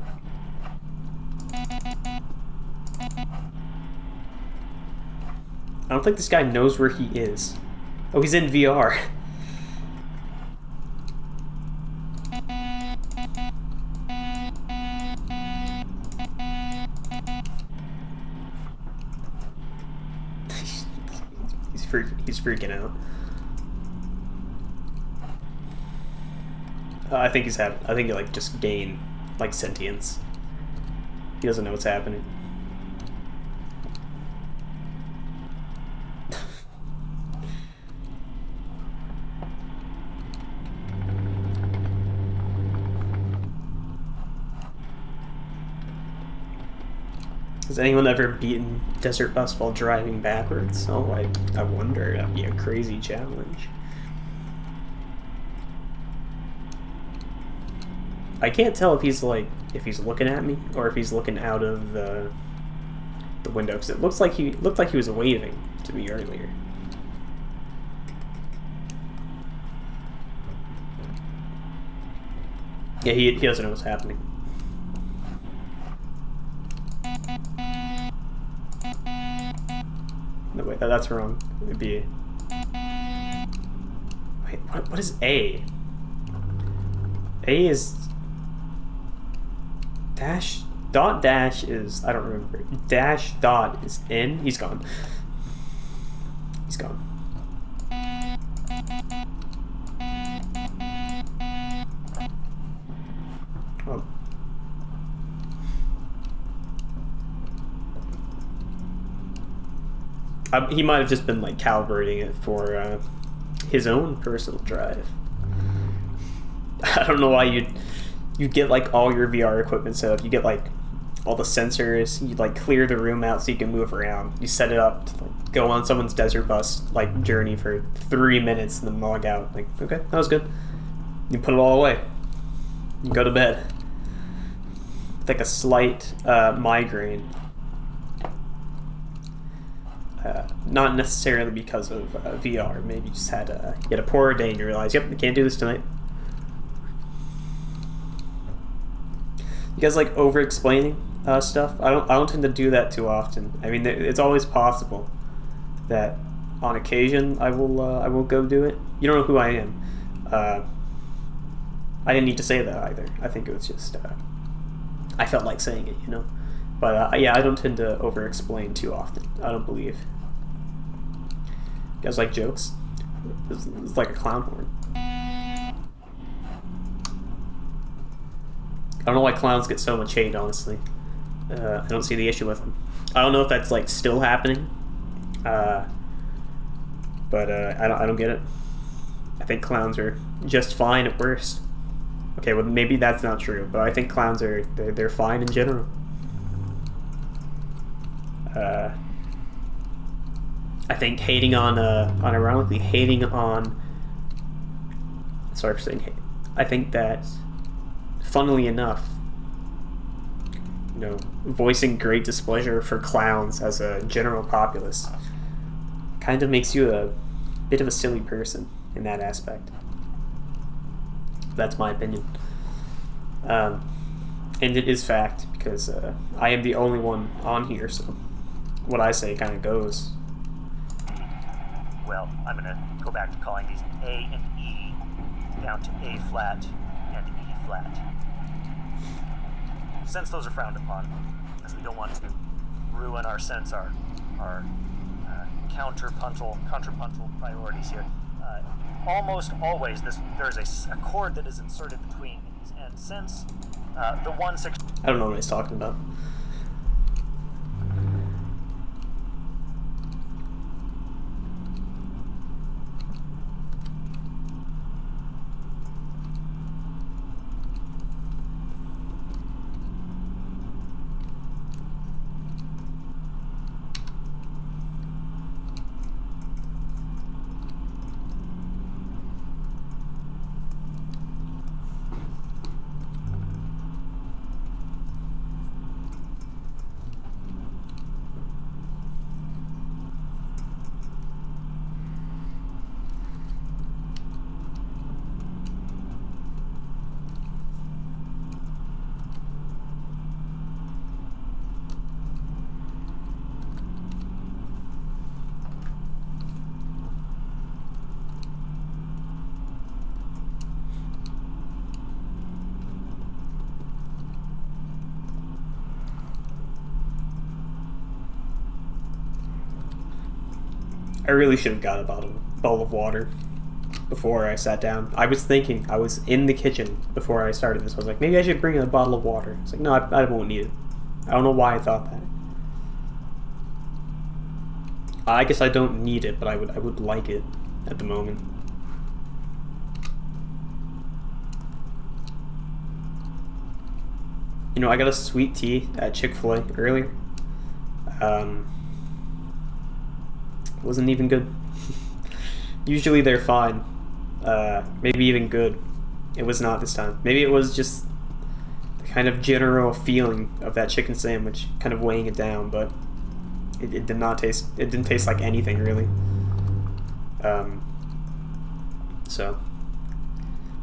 I don't think this guy knows where he is. Oh, he's in VR. He's freaking out. I think he like just gained like sentience. He doesn't know what's happening. Has anyone ever beaten Desert Bus while driving backwards? Oh, I wonder. That'd be a crazy challenge. I can't tell if he's looking at me or if he's looking out of the window, because it looked like he was waving to me earlier. Yeah, he doesn't know what's happening. No, wait, that's wrong. It would be... Wait, what is A? A is... Dash... Dot dash is... I don't remember. Dash dot is in. He's gone. He's gone. Oh. He might have just been like calibrating it for his own personal drive. I don't know why you'd get like all your VR equipment set up. You get like all the sensors. You like clear the room out so you can move around. You set it up to like, go on someone's desert bus like journey for 3 minutes and then log out. Like, okay, that was good. You put it all away. You go to bed. It's like a slight migraine. Not necessarily because of VR. Maybe you just had you had a poor day and you realize, yep, I can't do this tonight. You guys like over-explaining stuff? I don't tend to do that too often. I mean, it's always possible that on occasion I will go do it. You don't know who I am. I didn't need to say that either. I think it was just I felt like saying it, you know. But yeah, I don't tend to over-explain too often. I don't believe. You guys like jokes? It's like a clown horn. I don't know why clowns get so much hate, honestly. I don't see the issue with them. I don't know if that's like still happening. But I don't get it. I think clowns are just fine at worst. Okay, well maybe that's not true, but I think clowns they're fine in general. I think ironically hating on, sorry for saying hate, I think that, funnily enough, you know, voicing great displeasure for clowns as a general populace kind of makes you a bit of a silly person in that aspect. That's my opinion. And it is fact, because I am the only one on here, so what I say kind of goes. Well, I'm going to go back to calling these A and E down to A flat and E flat. Since those are frowned upon, as we don't want to ruin our contrapuntal priorities here, almost always there is a chord that is inserted between these, and since the 1/6... I don't know what he's talking about. I really should have got a bowl of water before I sat down. I was thinking, I was in the kitchen before I started this. I was like, maybe I should bring a bottle of water. It's like, no, I won't need it. I don't know why I thought that. I guess I don't need it, but I would like it at the moment. You know, I got a sweet tea at Chick-fil-A earlier. Wasn't even good. Usually they're fine. Maybe even good. It was not this time. Maybe it was just the kind of general feeling of that chicken sandwich kind of weighing it down, but it did not taste, it didn't taste like anything really. So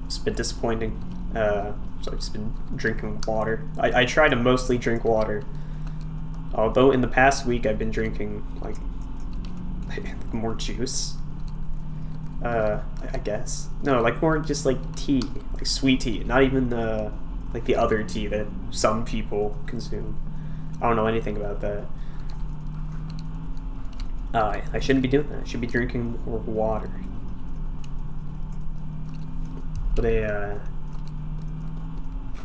it's a bit disappointing. So I've just been drinking water. I try to mostly drink water. Although in the past week I've been drinking like more juice. I guess. No, like more just like tea, like sweet tea, not even like the other tea that some people consume. I don't know anything about that. I shouldn't be doing that. I should be drinking more water. But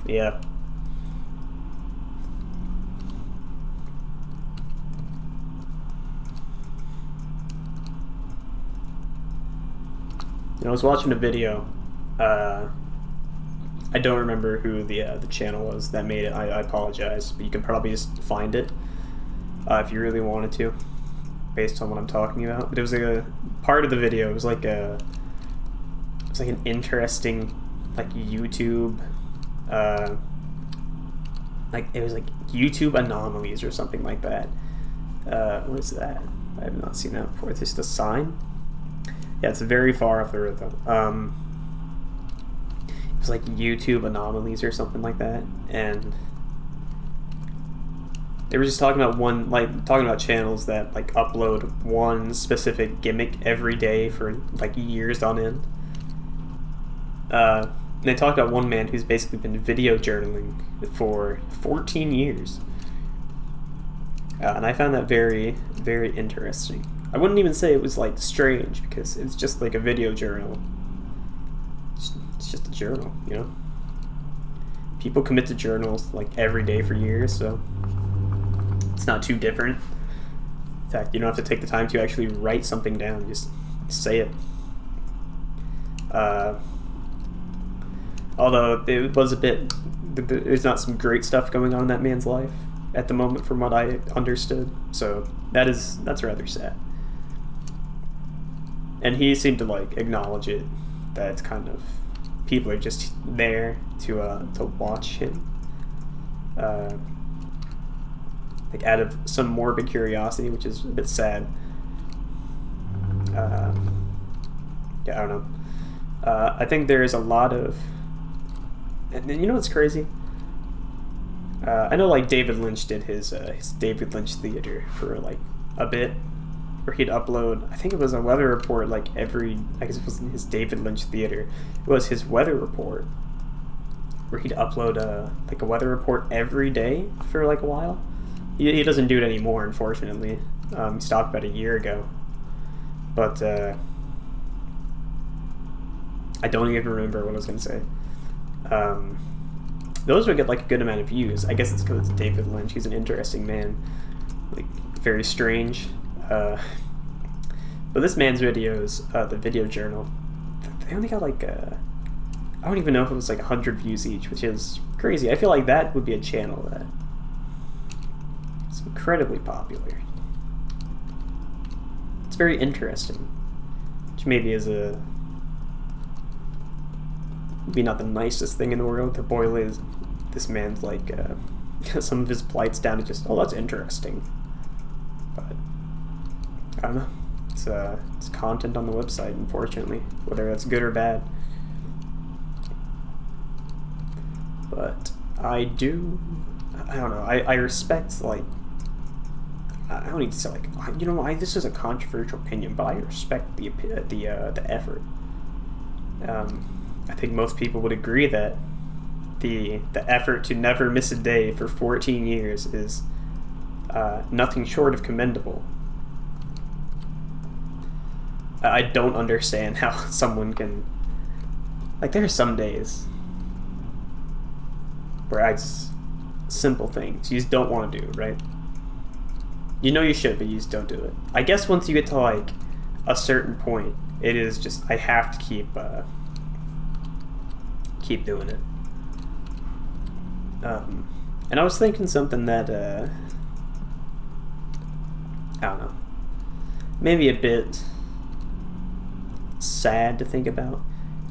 yeah. I was watching a video. I don't remember who the channel was that made it. I apologize, but you can probably just find it if you really wanted to, based on what I'm talking about. But it was like a part of the video. It was like an interesting like YouTube. Like it was like YouTube anomalies or something like that. What is that? I have not seen that before. It's just a sign. Yeah, it's very far off the road though. It was like YouTube anomalies or something like that, and they were just talking about channels that like upload one specific gimmick every day for like years on end. And they talked about one man who's basically been video journaling for 14 years. And I found that very, very interesting. I wouldn't even say it was like strange because it's just like a video journal. It's just a journal, you know? People commit to journals like every day for years, so it's not too different. In fact, you don't have to take the time to actually write something down, just say it. Although it was there's not some great stuff going on in that man's life at the moment from what I understood, so that's rather sad. And he seemed to like acknowledge it, that it's kind of people are just there to watch him, like out of some morbid curiosity, which is a bit sad. Yeah, I don't know. I think there is a lot of, and you know what's crazy? I know like David Lynch did his David Lynch Theater for like a bit, where he'd upload, I think it was a weather report like I guess it wasn't his David Lynch Theater, it was his weather report, where he'd upload like a weather report every day for like a while. He doesn't do it anymore, unfortunately. He stopped about a year ago. But I don't even remember what I was going to say. Those would get like a good amount of views. I guess it's because it's David Lynch. He's an interesting man, like very strange. But this man's videos, the video journal, they only got like I don't even know if it was like 100 views each, which is crazy. I feel like that would be a channel that is incredibly popular. It's very interesting, which maybe is maybe not the nicest thing in the world to boil this man's like some of his plights down to just, oh, that's interesting. But I don't know. It's content on the website, unfortunately, whether that's good or bad. But I don't know. I respect, like, I don't need to say like, you know, this is a controversial opinion, but I respect the effort. I think most people would agree that the effort to never miss a day for 14 years is nothing short of commendable. I don't understand how someone can, like, there are some days where I just, simple things you just don't want to do, right? You know you should, but you just don't do it. I guess once you get to like a certain point, it is just, I have to keep doing it. And I was thinking something that I don't know, maybe a bit sad to think about,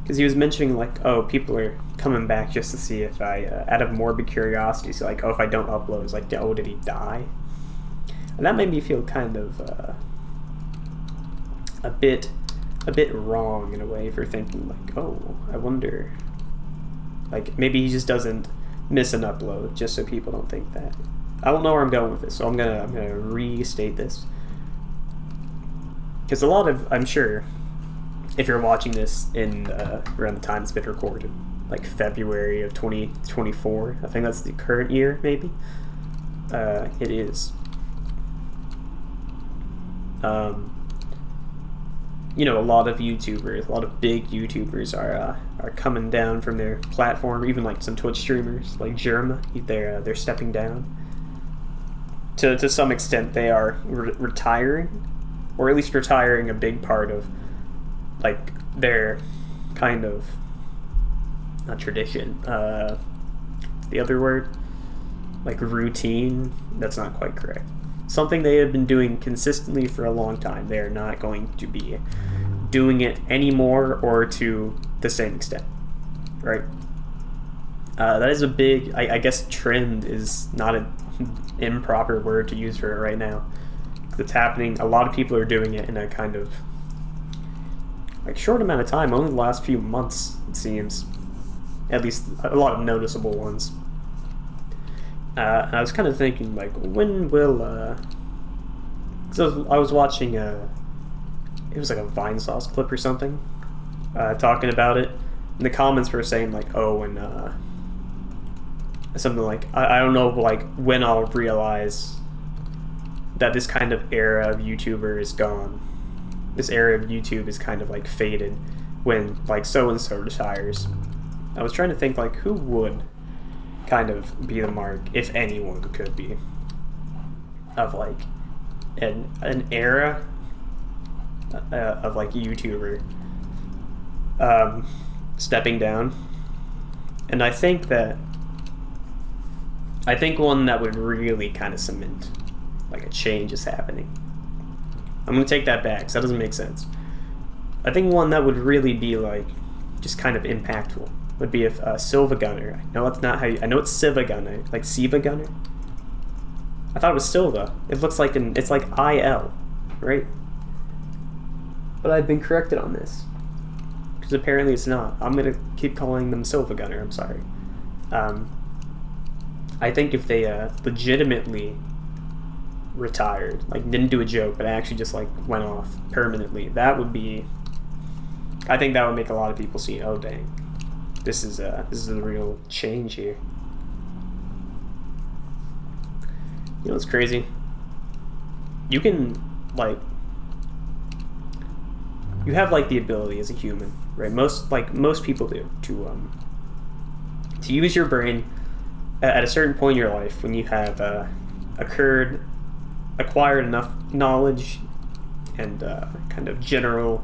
because he was mentioning like, oh, people are coming back just to see if I out of morbid curiosity, so like, oh, if I don't upload, it's like, oh, did he die? And that made me feel kind of a bit wrong in a way for thinking like, oh, I wonder, like, maybe he just doesn't miss an upload just so people don't think that. I don't know where I'm going with this, so I'm gonna restate this, because a lot of, I'm sure, if you're watching this in around the time it's been recorded, like February of 2024, I think that's the current year, maybe. It is. You know, a lot of YouTubers, a lot of big YouTubers are coming down from their platform. Even like some Twitch streamers, like Jerma, they're stepping down. To some extent, they are retiring, or at least retiring a big part of like their kind of, not tradition, the other word, like routine. That's not quite correct. Something they have been doing consistently for a long time. They are not going to be doing it anymore, or to the same extent, right? That is a big, I guess trend is not an improper word to use for it right now. It's happening. A lot of people are doing it in a kind of like short amount of time, only the last few months, it seems. At least a lot of noticeable ones. And I was kind of thinking, like, when will, so I was watching it was like a Vinesauce clip or something, talking about it, and the comments were saying, like, oh, and, something like, I don't know, like, when I'll realize that this kind of era of YouTuber is gone. This era of YouTube is kind of, like, faded when, like, so-and-so retires. I was trying to think, like, who would kind of be the mark, if anyone could be, of like an era of like YouTuber stepping down. And I think one that would really kind of cement like a change is happening. I'm gonna take that back because that doesn't make sense. I think one that would really be like just kind of impactful would be if Silva Gunner. I know it's not how you, I know it's Siva Gunner, like Siva Gunner. I thought it was Silva. It looks like it's like IL, right? But I've been corrected on this, because apparently it's not. I'm gonna keep calling them Silva Gunner. I'm sorry. I think if they legitimately retired, like didn't do a joke, but actually just like went off permanently, that would be. I think that would make a lot of people see, oh dang, this is a real change here. You know what's crazy? You can like, you have like the ability as a human, right? Most people do to use your brain at a certain point in your life when you have acquired enough knowledge and kind of general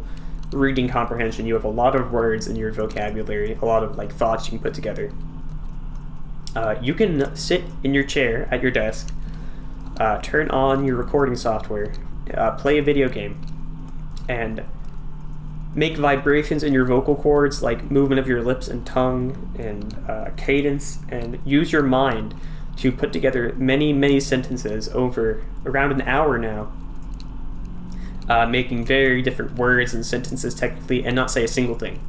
reading comprehension. You have a lot of words in your vocabulary, a lot of like thoughts you can put together. You can sit in your chair at your desk, turn on your recording software, play a video game, and make vibrations in your vocal cords, like movement of your lips and tongue and cadence, and use your mind to put together many sentences over around an hour now, making very different words and sentences technically, and not say a single thing.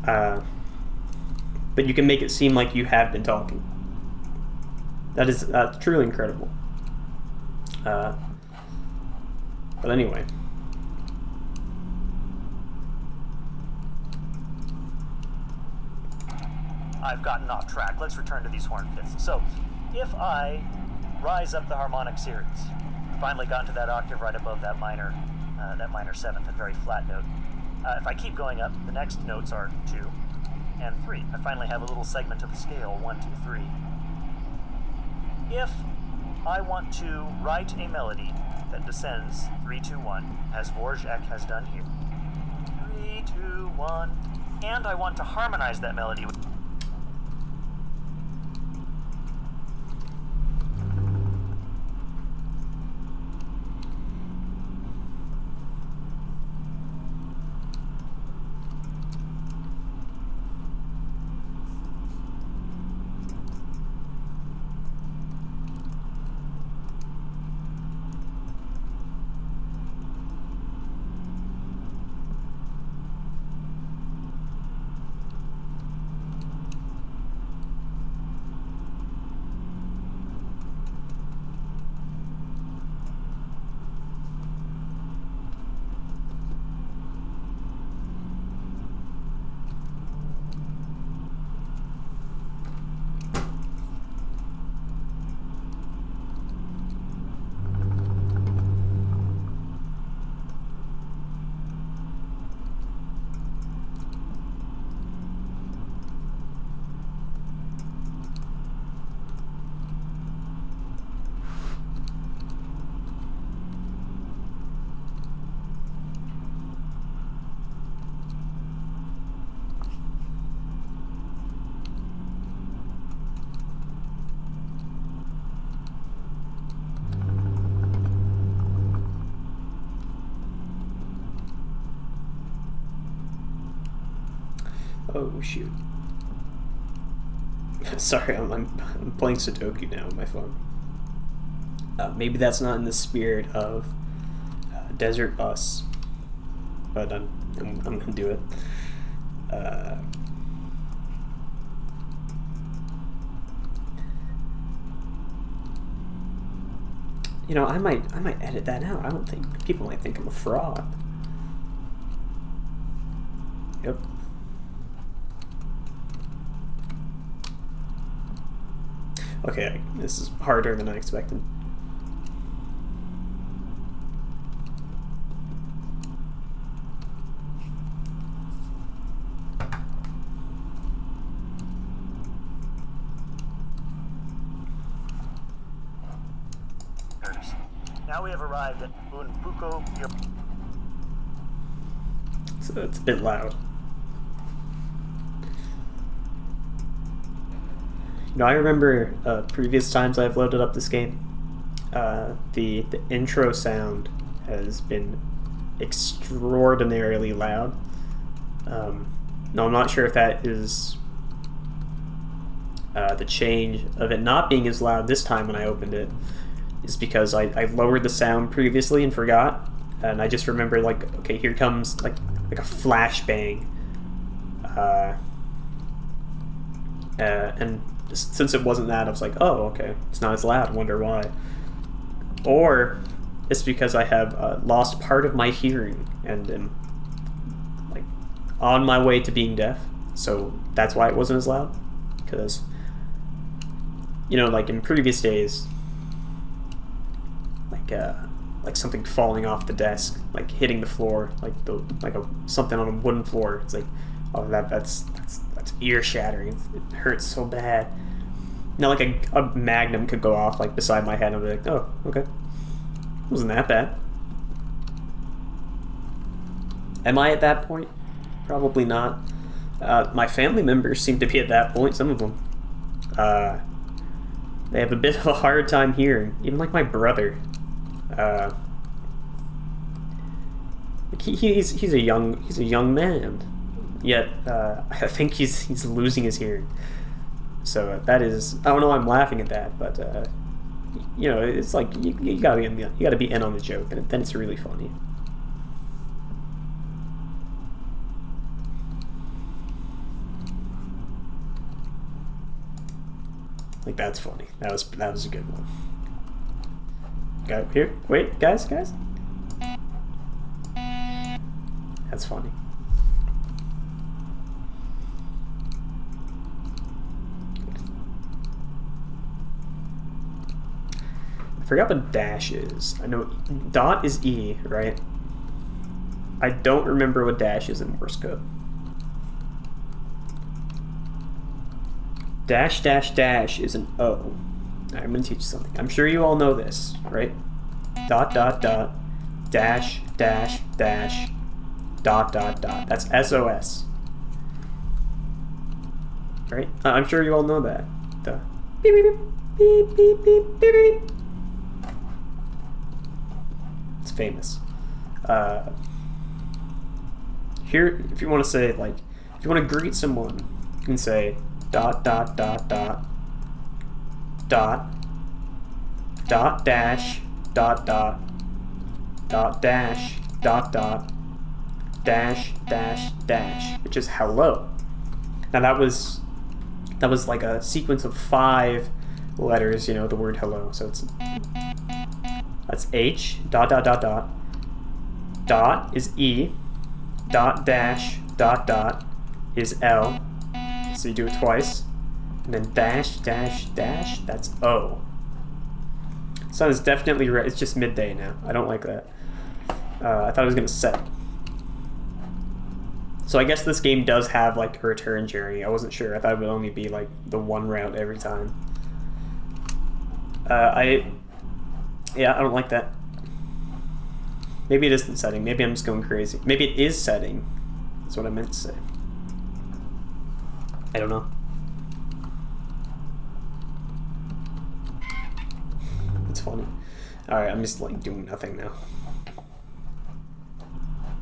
But you can make it seem like you have been talking. That is truly incredible. But anyway. I've gotten off track. Let's return to these horn fifths. So, if I rise up the harmonic series, finally gotten to that octave right above that minor, that minor seventh, a very flat note. If I keep going up, the next notes are 2 and 3. I finally have a little segment of the scale, 1, 2, 3. If I want to write a melody that descends 3, 2, 1, as Dvorak has done here, 3, 2, 1, and I want to harmonize that melody with Oh, shoot. Sorry, I'm playing Sudoku now on my phone. Maybe that's not in the spirit of Desert Bus, but I'm gonna do it. You know, I might edit that out. I don't think people might think I'm a fraud. Yep. Okay, this is harder than I expected. Now we have arrived at Unpuko. So it's a bit loud. You know, I remember previous times I've loaded up this game, the intro sound has been extraordinarily loud. Now I'm not sure if that is the change of it not being as loud this time when I opened it is because I lowered the sound previously and forgot, and I just remember, like, okay, here comes like a flashbang, and since it wasn't that, I was like, oh, okay, it's not as loud, I wonder why. Or it's because I have lost part of my hearing and am like on my way to being deaf, so that's why it wasn't as loud. Because, you know, like in previous days, like something falling off the desk, like hitting the floor, something on a wooden floor. It's like, oh, that's ear shattering. It hurts so bad. Now, like a magnum could go off like beside my head, and I'd be like, oh, okay, wasn't that bad. Am I at that point? Probably not. My family members seem to be at that point. Some of them, they have a bit of a hard time hearing. Even like my brother. He's a young man, yet I think he's losing his hearing. So that is, I don't know why I'm laughing at that, but you know, it's like you gotta be in on the joke, and then it's really funny. Like, that's funny. That was a good one. Go here. Wait, guys. That's funny. I forgot what dash is. I know dot is E, right? I don't remember what dash is in Morse code. Dash dash dash is an O. Alright, I'm gonna teach you something. I'm sure you all know this, right? Dot dot dot, dash dash dash, dot dot dot. That's SOS. Right? I'm sure you all know that. The beep beep beep beep beep beep beep. It's famous. Here, if you want to say, like, if you want to greet someone, you can say dot dot dot dot dot dot dash dot dot dot dash dot dot dash dash dash, which is hello. Now that was like a sequence of 5 letters, you know, the word hello. So that's H dot dot dot dot dot is E dot dash dot dot is L. So you do it twice, and then dash dash dash, that's O. Sun is definitely red. It's just midday now. I don't like that. I thought it was gonna set. So I guess this game does have like a return journey. I wasn't sure. I thought it would only be like the one route every time. I don't like that. Maybe it isn't setting. Maybe I'm just going crazy. Maybe it is setting. That's what I meant to say. I don't know. It's funny. Alright, I'm just like doing nothing now.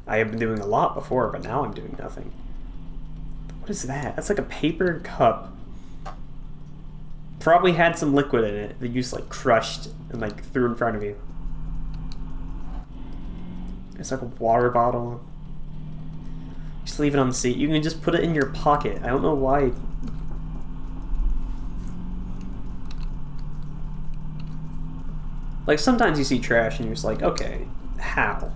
I have been doing a lot before, but now I'm doing nothing. What is that? That's like a paper cup. Probably had some liquid in it that you just like crushed and like threw in front of you. It's like a water bottle. Just leave it on the seat. You can just put it in your pocket. I don't know why. Like sometimes you see trash and you're just like, okay, how?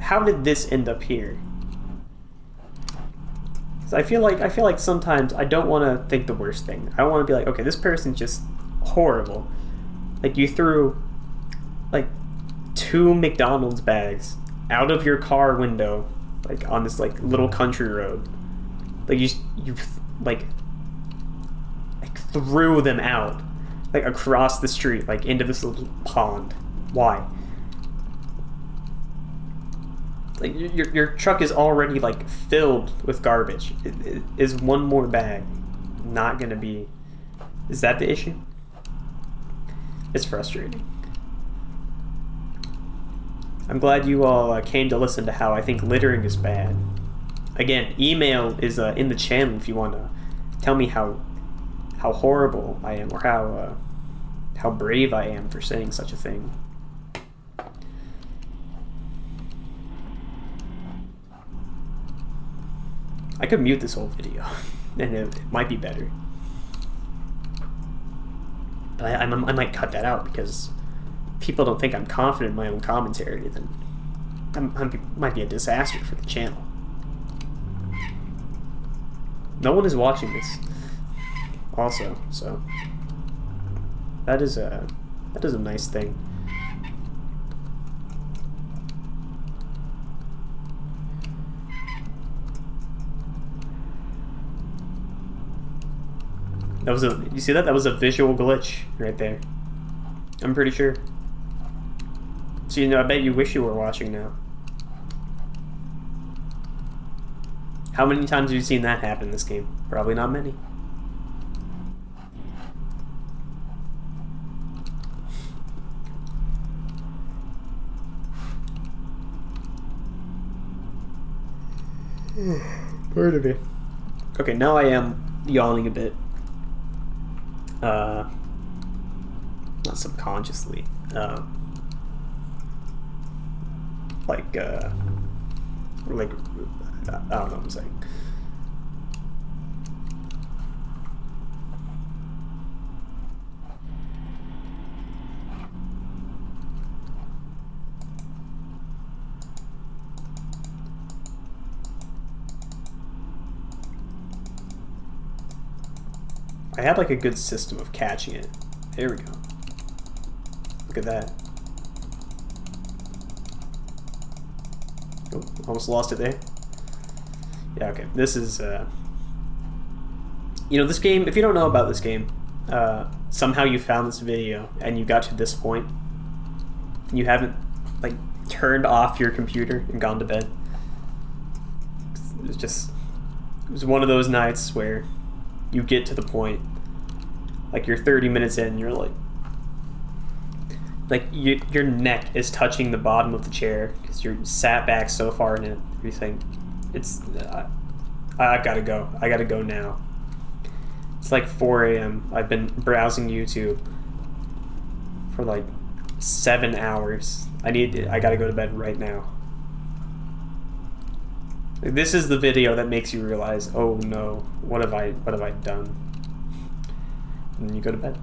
How did this end up here? So I feel like sometimes I don't want to think the worst thing. I want to be like, okay, this person's just horrible. Like you threw like 2 McDonald's bags out of your car window, like on this like little country road. Like you like threw them out like across the street, like into this little pond. Why? Like your truck is already like filled with garbage. Is one more bag not gonna be? Is that the issue? It's frustrating. I'm glad you all came to listen to how I think littering is bad. Again, email is in the channel if you want to tell me how horrible I am or how brave I am for saying such a thing. I could mute this whole video, and it might be better. But I might cut that out because people don't think I'm confident in my own commentary, then I might be a disaster for the channel. No one is watching this, also, so that is a nice thing. You see that? That was a visual glitch right there. I'm pretty sure. So, you know, I bet you wish you were watching now. How many times have you seen that happen in this game? Probably not many. Pardon me. Okay, now I am yawning a bit. Not subconsciously. Like I don't know what I'm saying. I had like a good system of catching it. There we go. Look at that. Oh, almost lost it there. Yeah, okay. This is, you know, this game, if you don't know about this game, somehow you found this video and you got to this point, and you haven't, like, turned off your computer and gone to bed. It was one of those nights where you get to the point, like, you're 30 minutes in, and you're like your neck is touching the bottom of the chair because you're sat back so far in it. You think, I've got to go. I got to go now. It's like 4 a.m. I've been browsing YouTube for like 7 hours. I got to go to bed right now. This is the video that makes you realize, oh no, what have I done? And then you go to bed.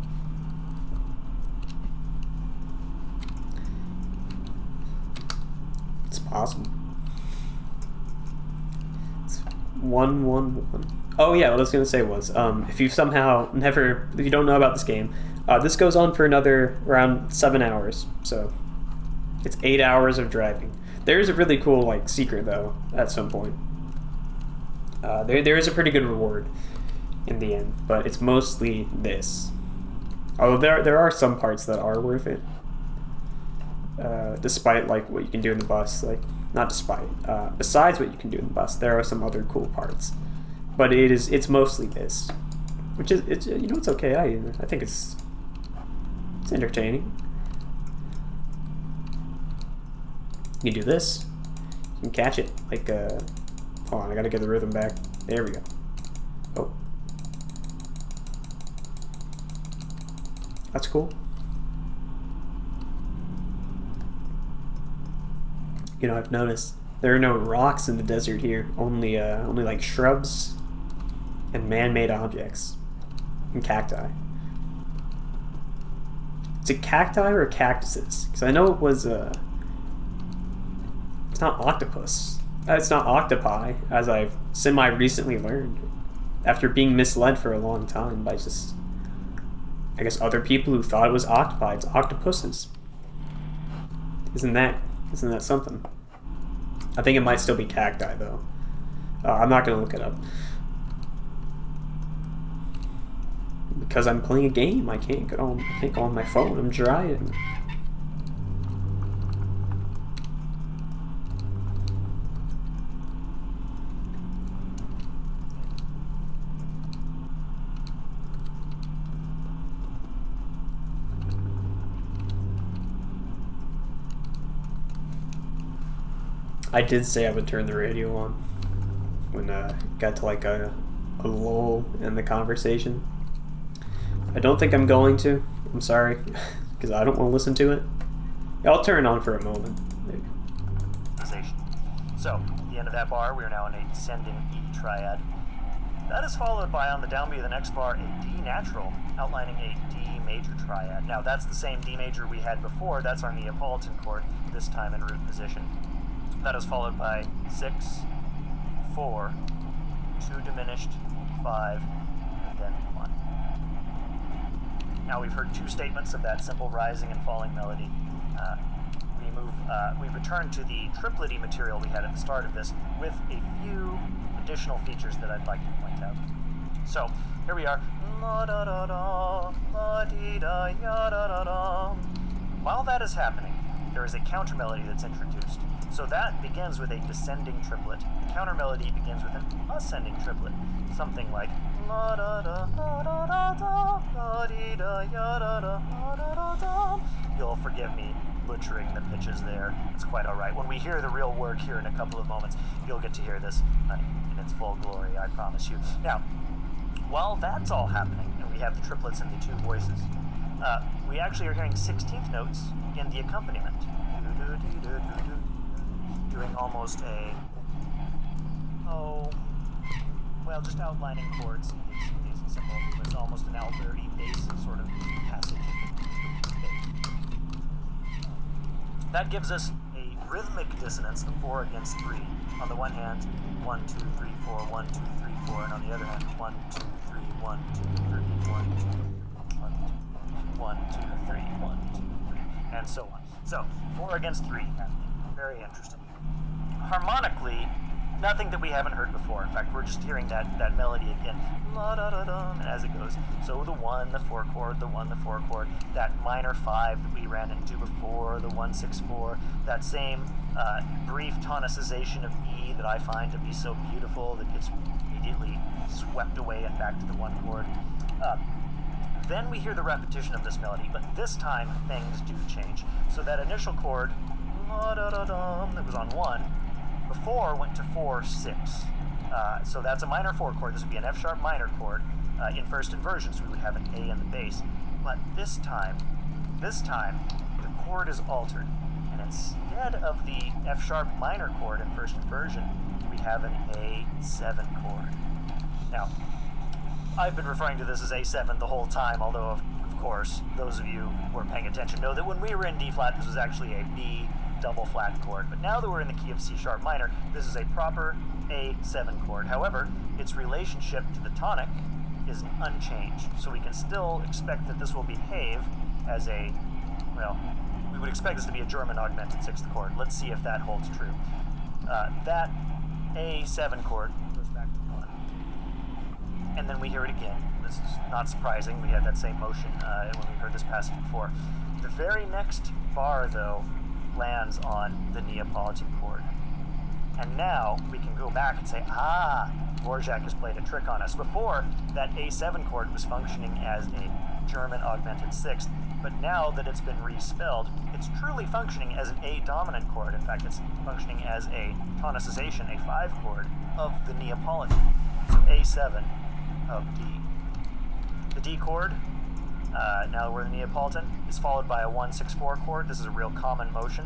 It's possible. It's 111. Oh yeah, what I was gonna say was, if you don't know about this game, this goes on for another around 7 hours. So it's 8 hours of driving. There's a really cool like secret though at some point. There is a pretty good reward in the end, but it's mostly this. Although there are some parts that are worth it. Despite like what you can do in the bus, like not despite. Besides what you can do in the bus, there are some other cool parts. But it's mostly this, which is it's okay. I think it's entertaining. You can do this. You can catch it like hold on, I gotta get the rhythm back. There we go. Oh, that's cool. You know, I've noticed there are no rocks in the desert here. Only like shrubs and man-made objects and cacti. Is it cacti or cactuses? Because I know it was it's not octopus. It's not octopi, as I've semi-recently learned, after being misled for a long time by I guess other people who thought it was octopi. It's octopuses. Isn't that something? I think it might still be cacti though. I'm not gonna look it up because I'm playing a game. I can't go on my phone. I'm driving. I did say I would turn the radio on when got to like a lull in the conversation. I don't think I'm going to. I'm sorry, because I don't want to listen to it. I'll turn it on for a moment. Maybe. So, at the end of that bar, we are now in a descending E triad. That is followed by, on the downbeat of the next bar, a D natural, outlining a D major triad. Now, that's the same D major we had before. That's our Neapolitan chord, this time in root position. That is followed by 6, 4, 2 diminished, 5, and then 1. Now we've heard 2 statements of that simple rising and falling melody. We return to the triplety material we had at the start of this with a few additional features that I'd like to point out. So here we are. La da da da, la dee da ya da da da. While that is happening, there is a counter melody that's introduced. So that begins with a descending triplet. The counter melody begins with an ascending triplet. Something like la da da la da da da la dee da ya da da la da da da. You'll forgive me butchering the pitches there. It's quite all right. When we hear the real work here in a couple of moments, you'll get to hear this in its full glory, I promise you. Now, while that's all happening, and we have the triplets and the 2 voices, we actually are hearing 16th notes in the accompaniment. Doing almost just outlining chords in these simple movements, almost an Alberti bass sort of passage. That gives us a rhythmic dissonance of 4 against 3. On the one hand, 1, 2, 3, 4, 1, 2, 3, 4, and on the other hand, 1, 2, 3, 1, 2, 3, 1, 2, 1, 2, 1, 2, 3, 1, 2, 3, and so on. So 4 against 3 happening. Very interesting. harmonically, nothing that we haven't heard before. In fact, we're just hearing that melody again, la-da-da-dum, as it goes. So the 1, the 4 chord, the 1, the 4 chord, that minor 5 that we ran into before, the 1-6-4, that same brief tonicization of E that I find to be so beautiful that gets immediately swept away and back to the 1 chord. Then we hear the repetition of this melody, but this time things do change. So that initial chord, la-da-da-dum, that was on 1, before went to 4-6. So that's a minor 4 chord. This would be an F sharp minor chord in first inversion, so we would have an A in the bass. But this time, the chord is altered, and instead of the F sharp minor chord in first inversion, we have an A7 chord. Now, I've been referring to this as A7 the whole time, although of course those of you who are paying attention know that when we were in D flat, this was actually a B double flat chord. But now that we're in the key of C sharp minor, this is a proper A7 chord. However, its relationship to the tonic is unchanged, so we can still expect that this will behave as a, well, we would expect this to be a German augmented 6th chord. Let's see if that holds true. That A7 chord goes back to 1, and then we hear it again. This is not surprising. We had that same motion when we heard this passage before. The very next bar, though, lands on the Neapolitan chord. And now we can go back and say, Dvorak has played a trick on us. Before, that A7 chord was functioning as a German augmented 6th, but now that it's been respelled, it's truly functioning as an A dominant chord. In fact, it's functioning as a tonicization, a 5 chord of the Neapolitan. So A7 of D. The D chord, now we're in the Neapolitan, is followed by a 1-6-4 chord. This is a real common motion.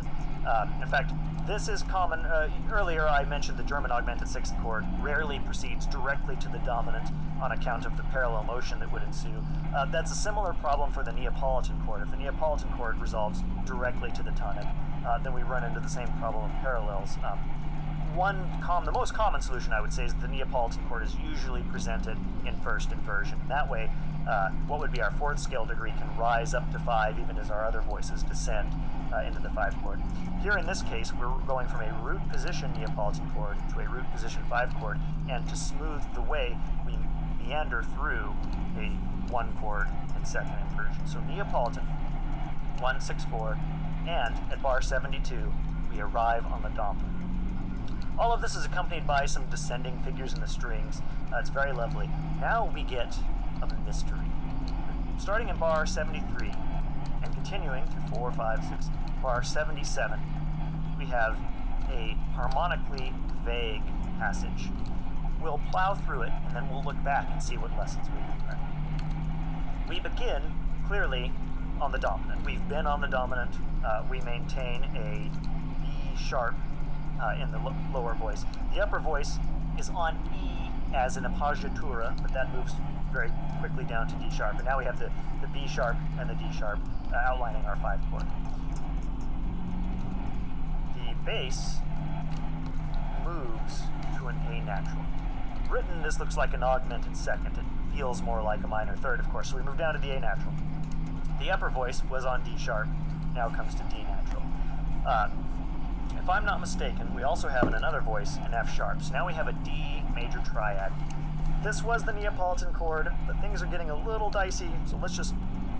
In fact, this is common. Earlier I mentioned the German augmented 6th chord rarely proceeds directly to the dominant on account of the parallel motion that would ensue. That's a similar problem for the Neapolitan chord. If the Neapolitan chord resolves directly to the tonic, then we run into the same problem of parallels. The most common solution, I would say, is the Neapolitan chord is usually presented in first inversion. That way, what would be our 4th scale degree can rise up to 5 even as our other voices descend into the 5 chord. Here in this case, we're going from a root position Neapolitan chord to a root position 5 chord, and to smooth the way, we meander through a 1 chord in second inversion. So Neapolitan, 1-6-4, and at bar 72, we arrive on the dominant. All of this is accompanied by some descending figures in the strings. It's very lovely. Now we get a mystery. Starting in bar 73 and continuing through 4, 5, 6, bar 77, we have a harmonically vague passage. We'll plow through it, and then we'll look back and see what lessons we can learn. We begin, clearly, on the dominant. We've been on the dominant. We maintain a B sharp in the lower voice. The upper voice is on E as an appoggiatura, but that moves very quickly down to D sharp. And now we have the B sharp and the D sharp outlining our 5 chord. The bass moves to an A natural. Written, this looks like an augmented second. It feels more like a minor third, of course, so we move down to the A natural. The upper voice was on D sharp, now comes to D natural. If I'm not mistaken, we also have another voice in F sharp. So now we have a D major triad. This was the Neapolitan chord, but things are getting a little dicey, so let's just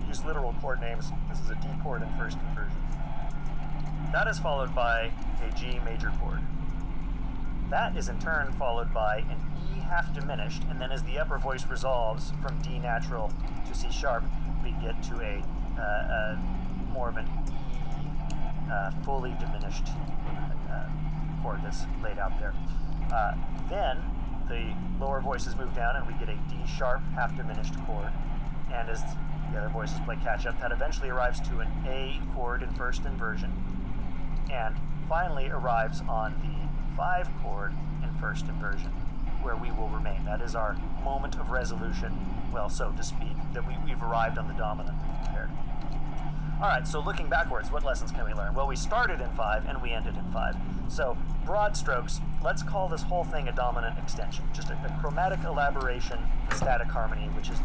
use literal chord names. This is a D chord in first inversion. That is followed by a G major chord. That is in turn followed by an E half diminished, and then as the upper voice resolves from D natural to C sharp, we get to a more of an E fully diminished chord that's laid out there. Then the lower voices move down and we get a D sharp half diminished chord, and as the other voices play catch up, that eventually arrives to an A chord in first inversion, and finally arrives on the 5 chord in first inversion, where we will remain. That is our moment of resolution, well, so to speak, that we've arrived on the dominant we've prepared. Alright, so looking backwards, what lessons can we learn? Well, we started in 5 and we ended in 5. So, broad strokes, let's call this whole thing a dominant extension. Just a chromatic elaboration, static harmony, which is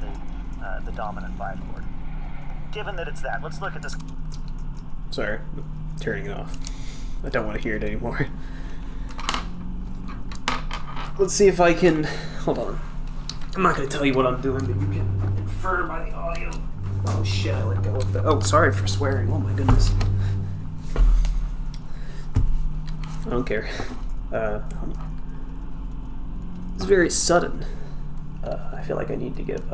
the dominant 5 chord. Given that it's that, let's look at this. Sorry, I'm turning it off. I don't want to hear it anymore. Let's see if I can... Hold on. I'm not going to tell you what I'm doing, but you can infer by the audio. Oh shit, I let go of the... Oh, sorry for swearing. Oh my goodness. I don't care. It's very sudden. I feel like I need to give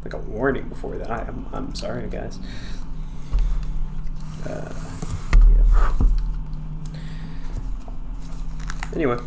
like a warning before that. I'm sorry, guys. Yeah. Anyway.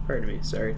Pardon me, sorry.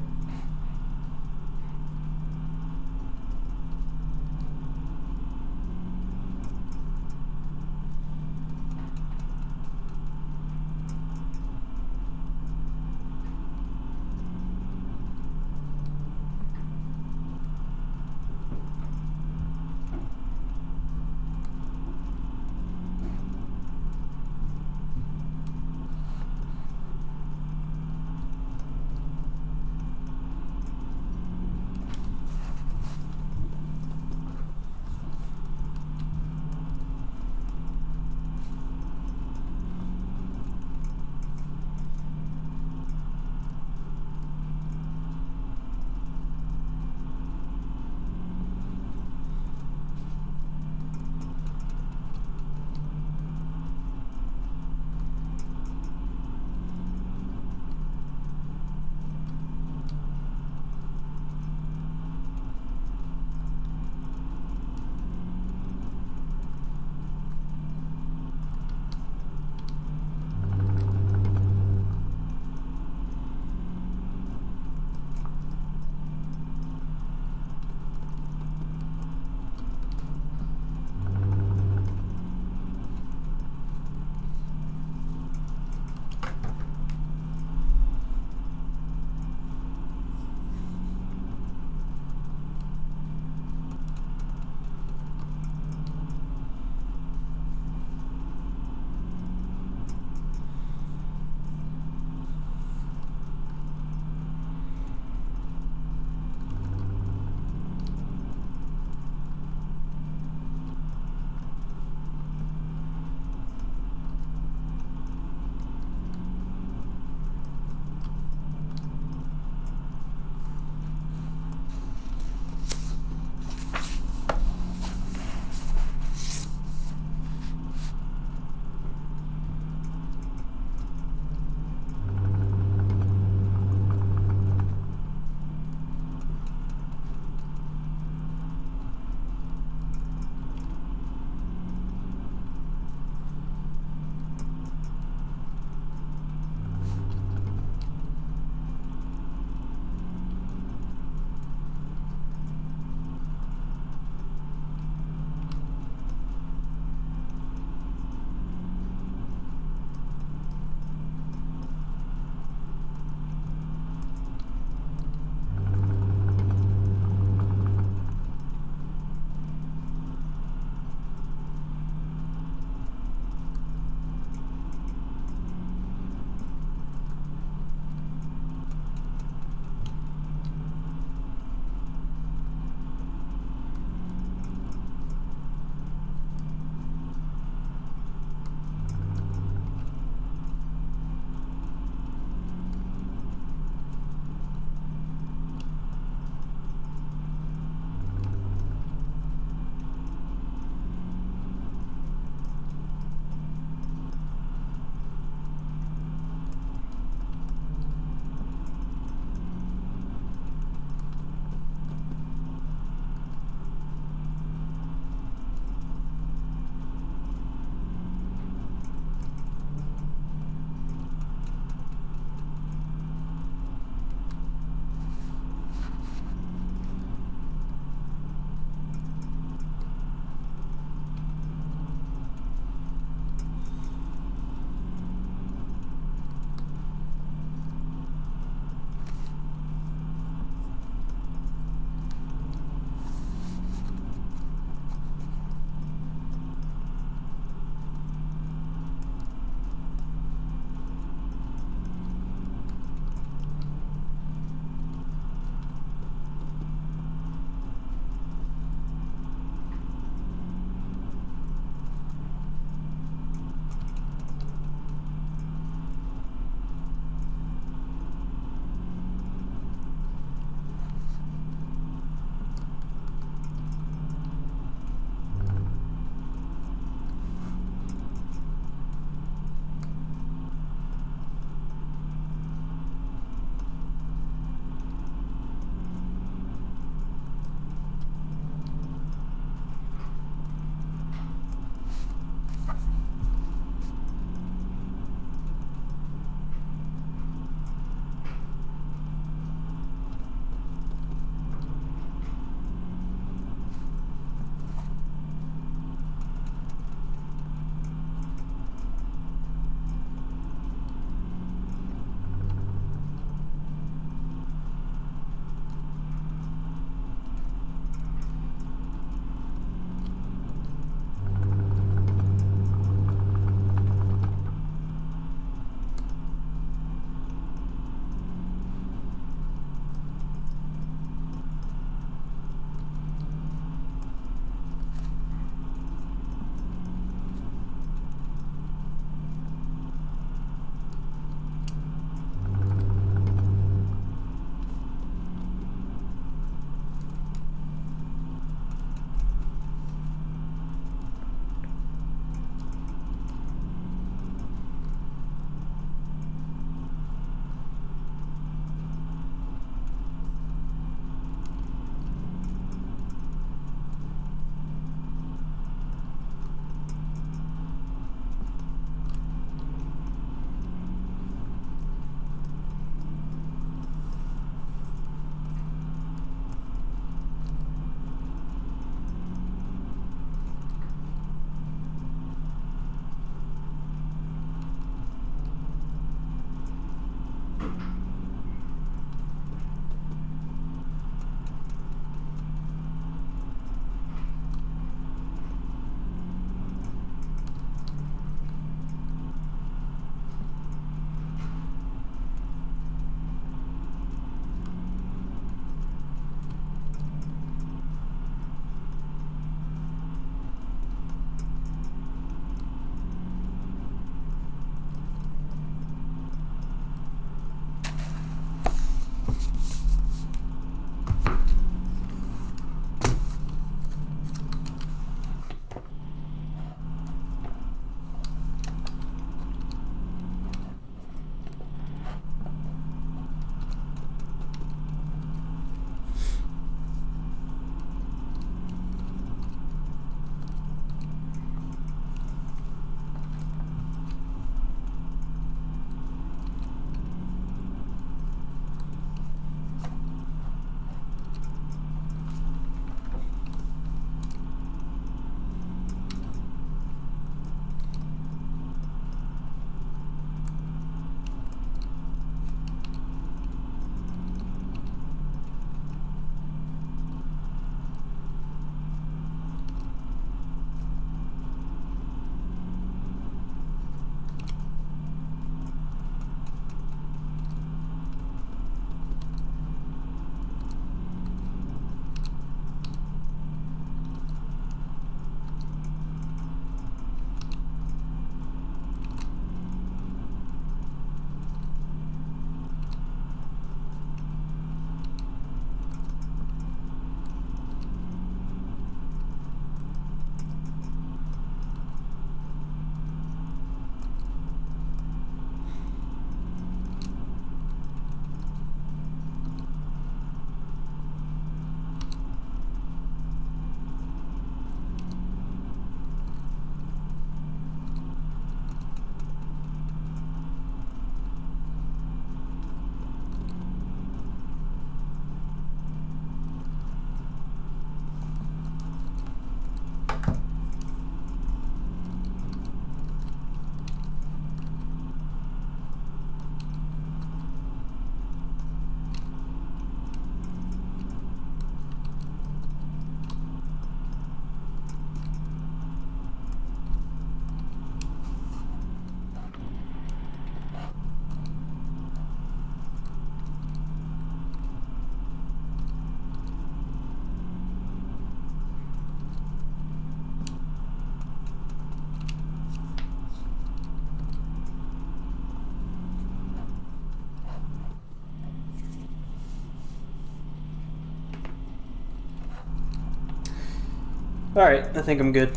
Alright, I think I'm good.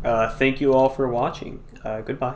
Thank you all for watching. Goodbye.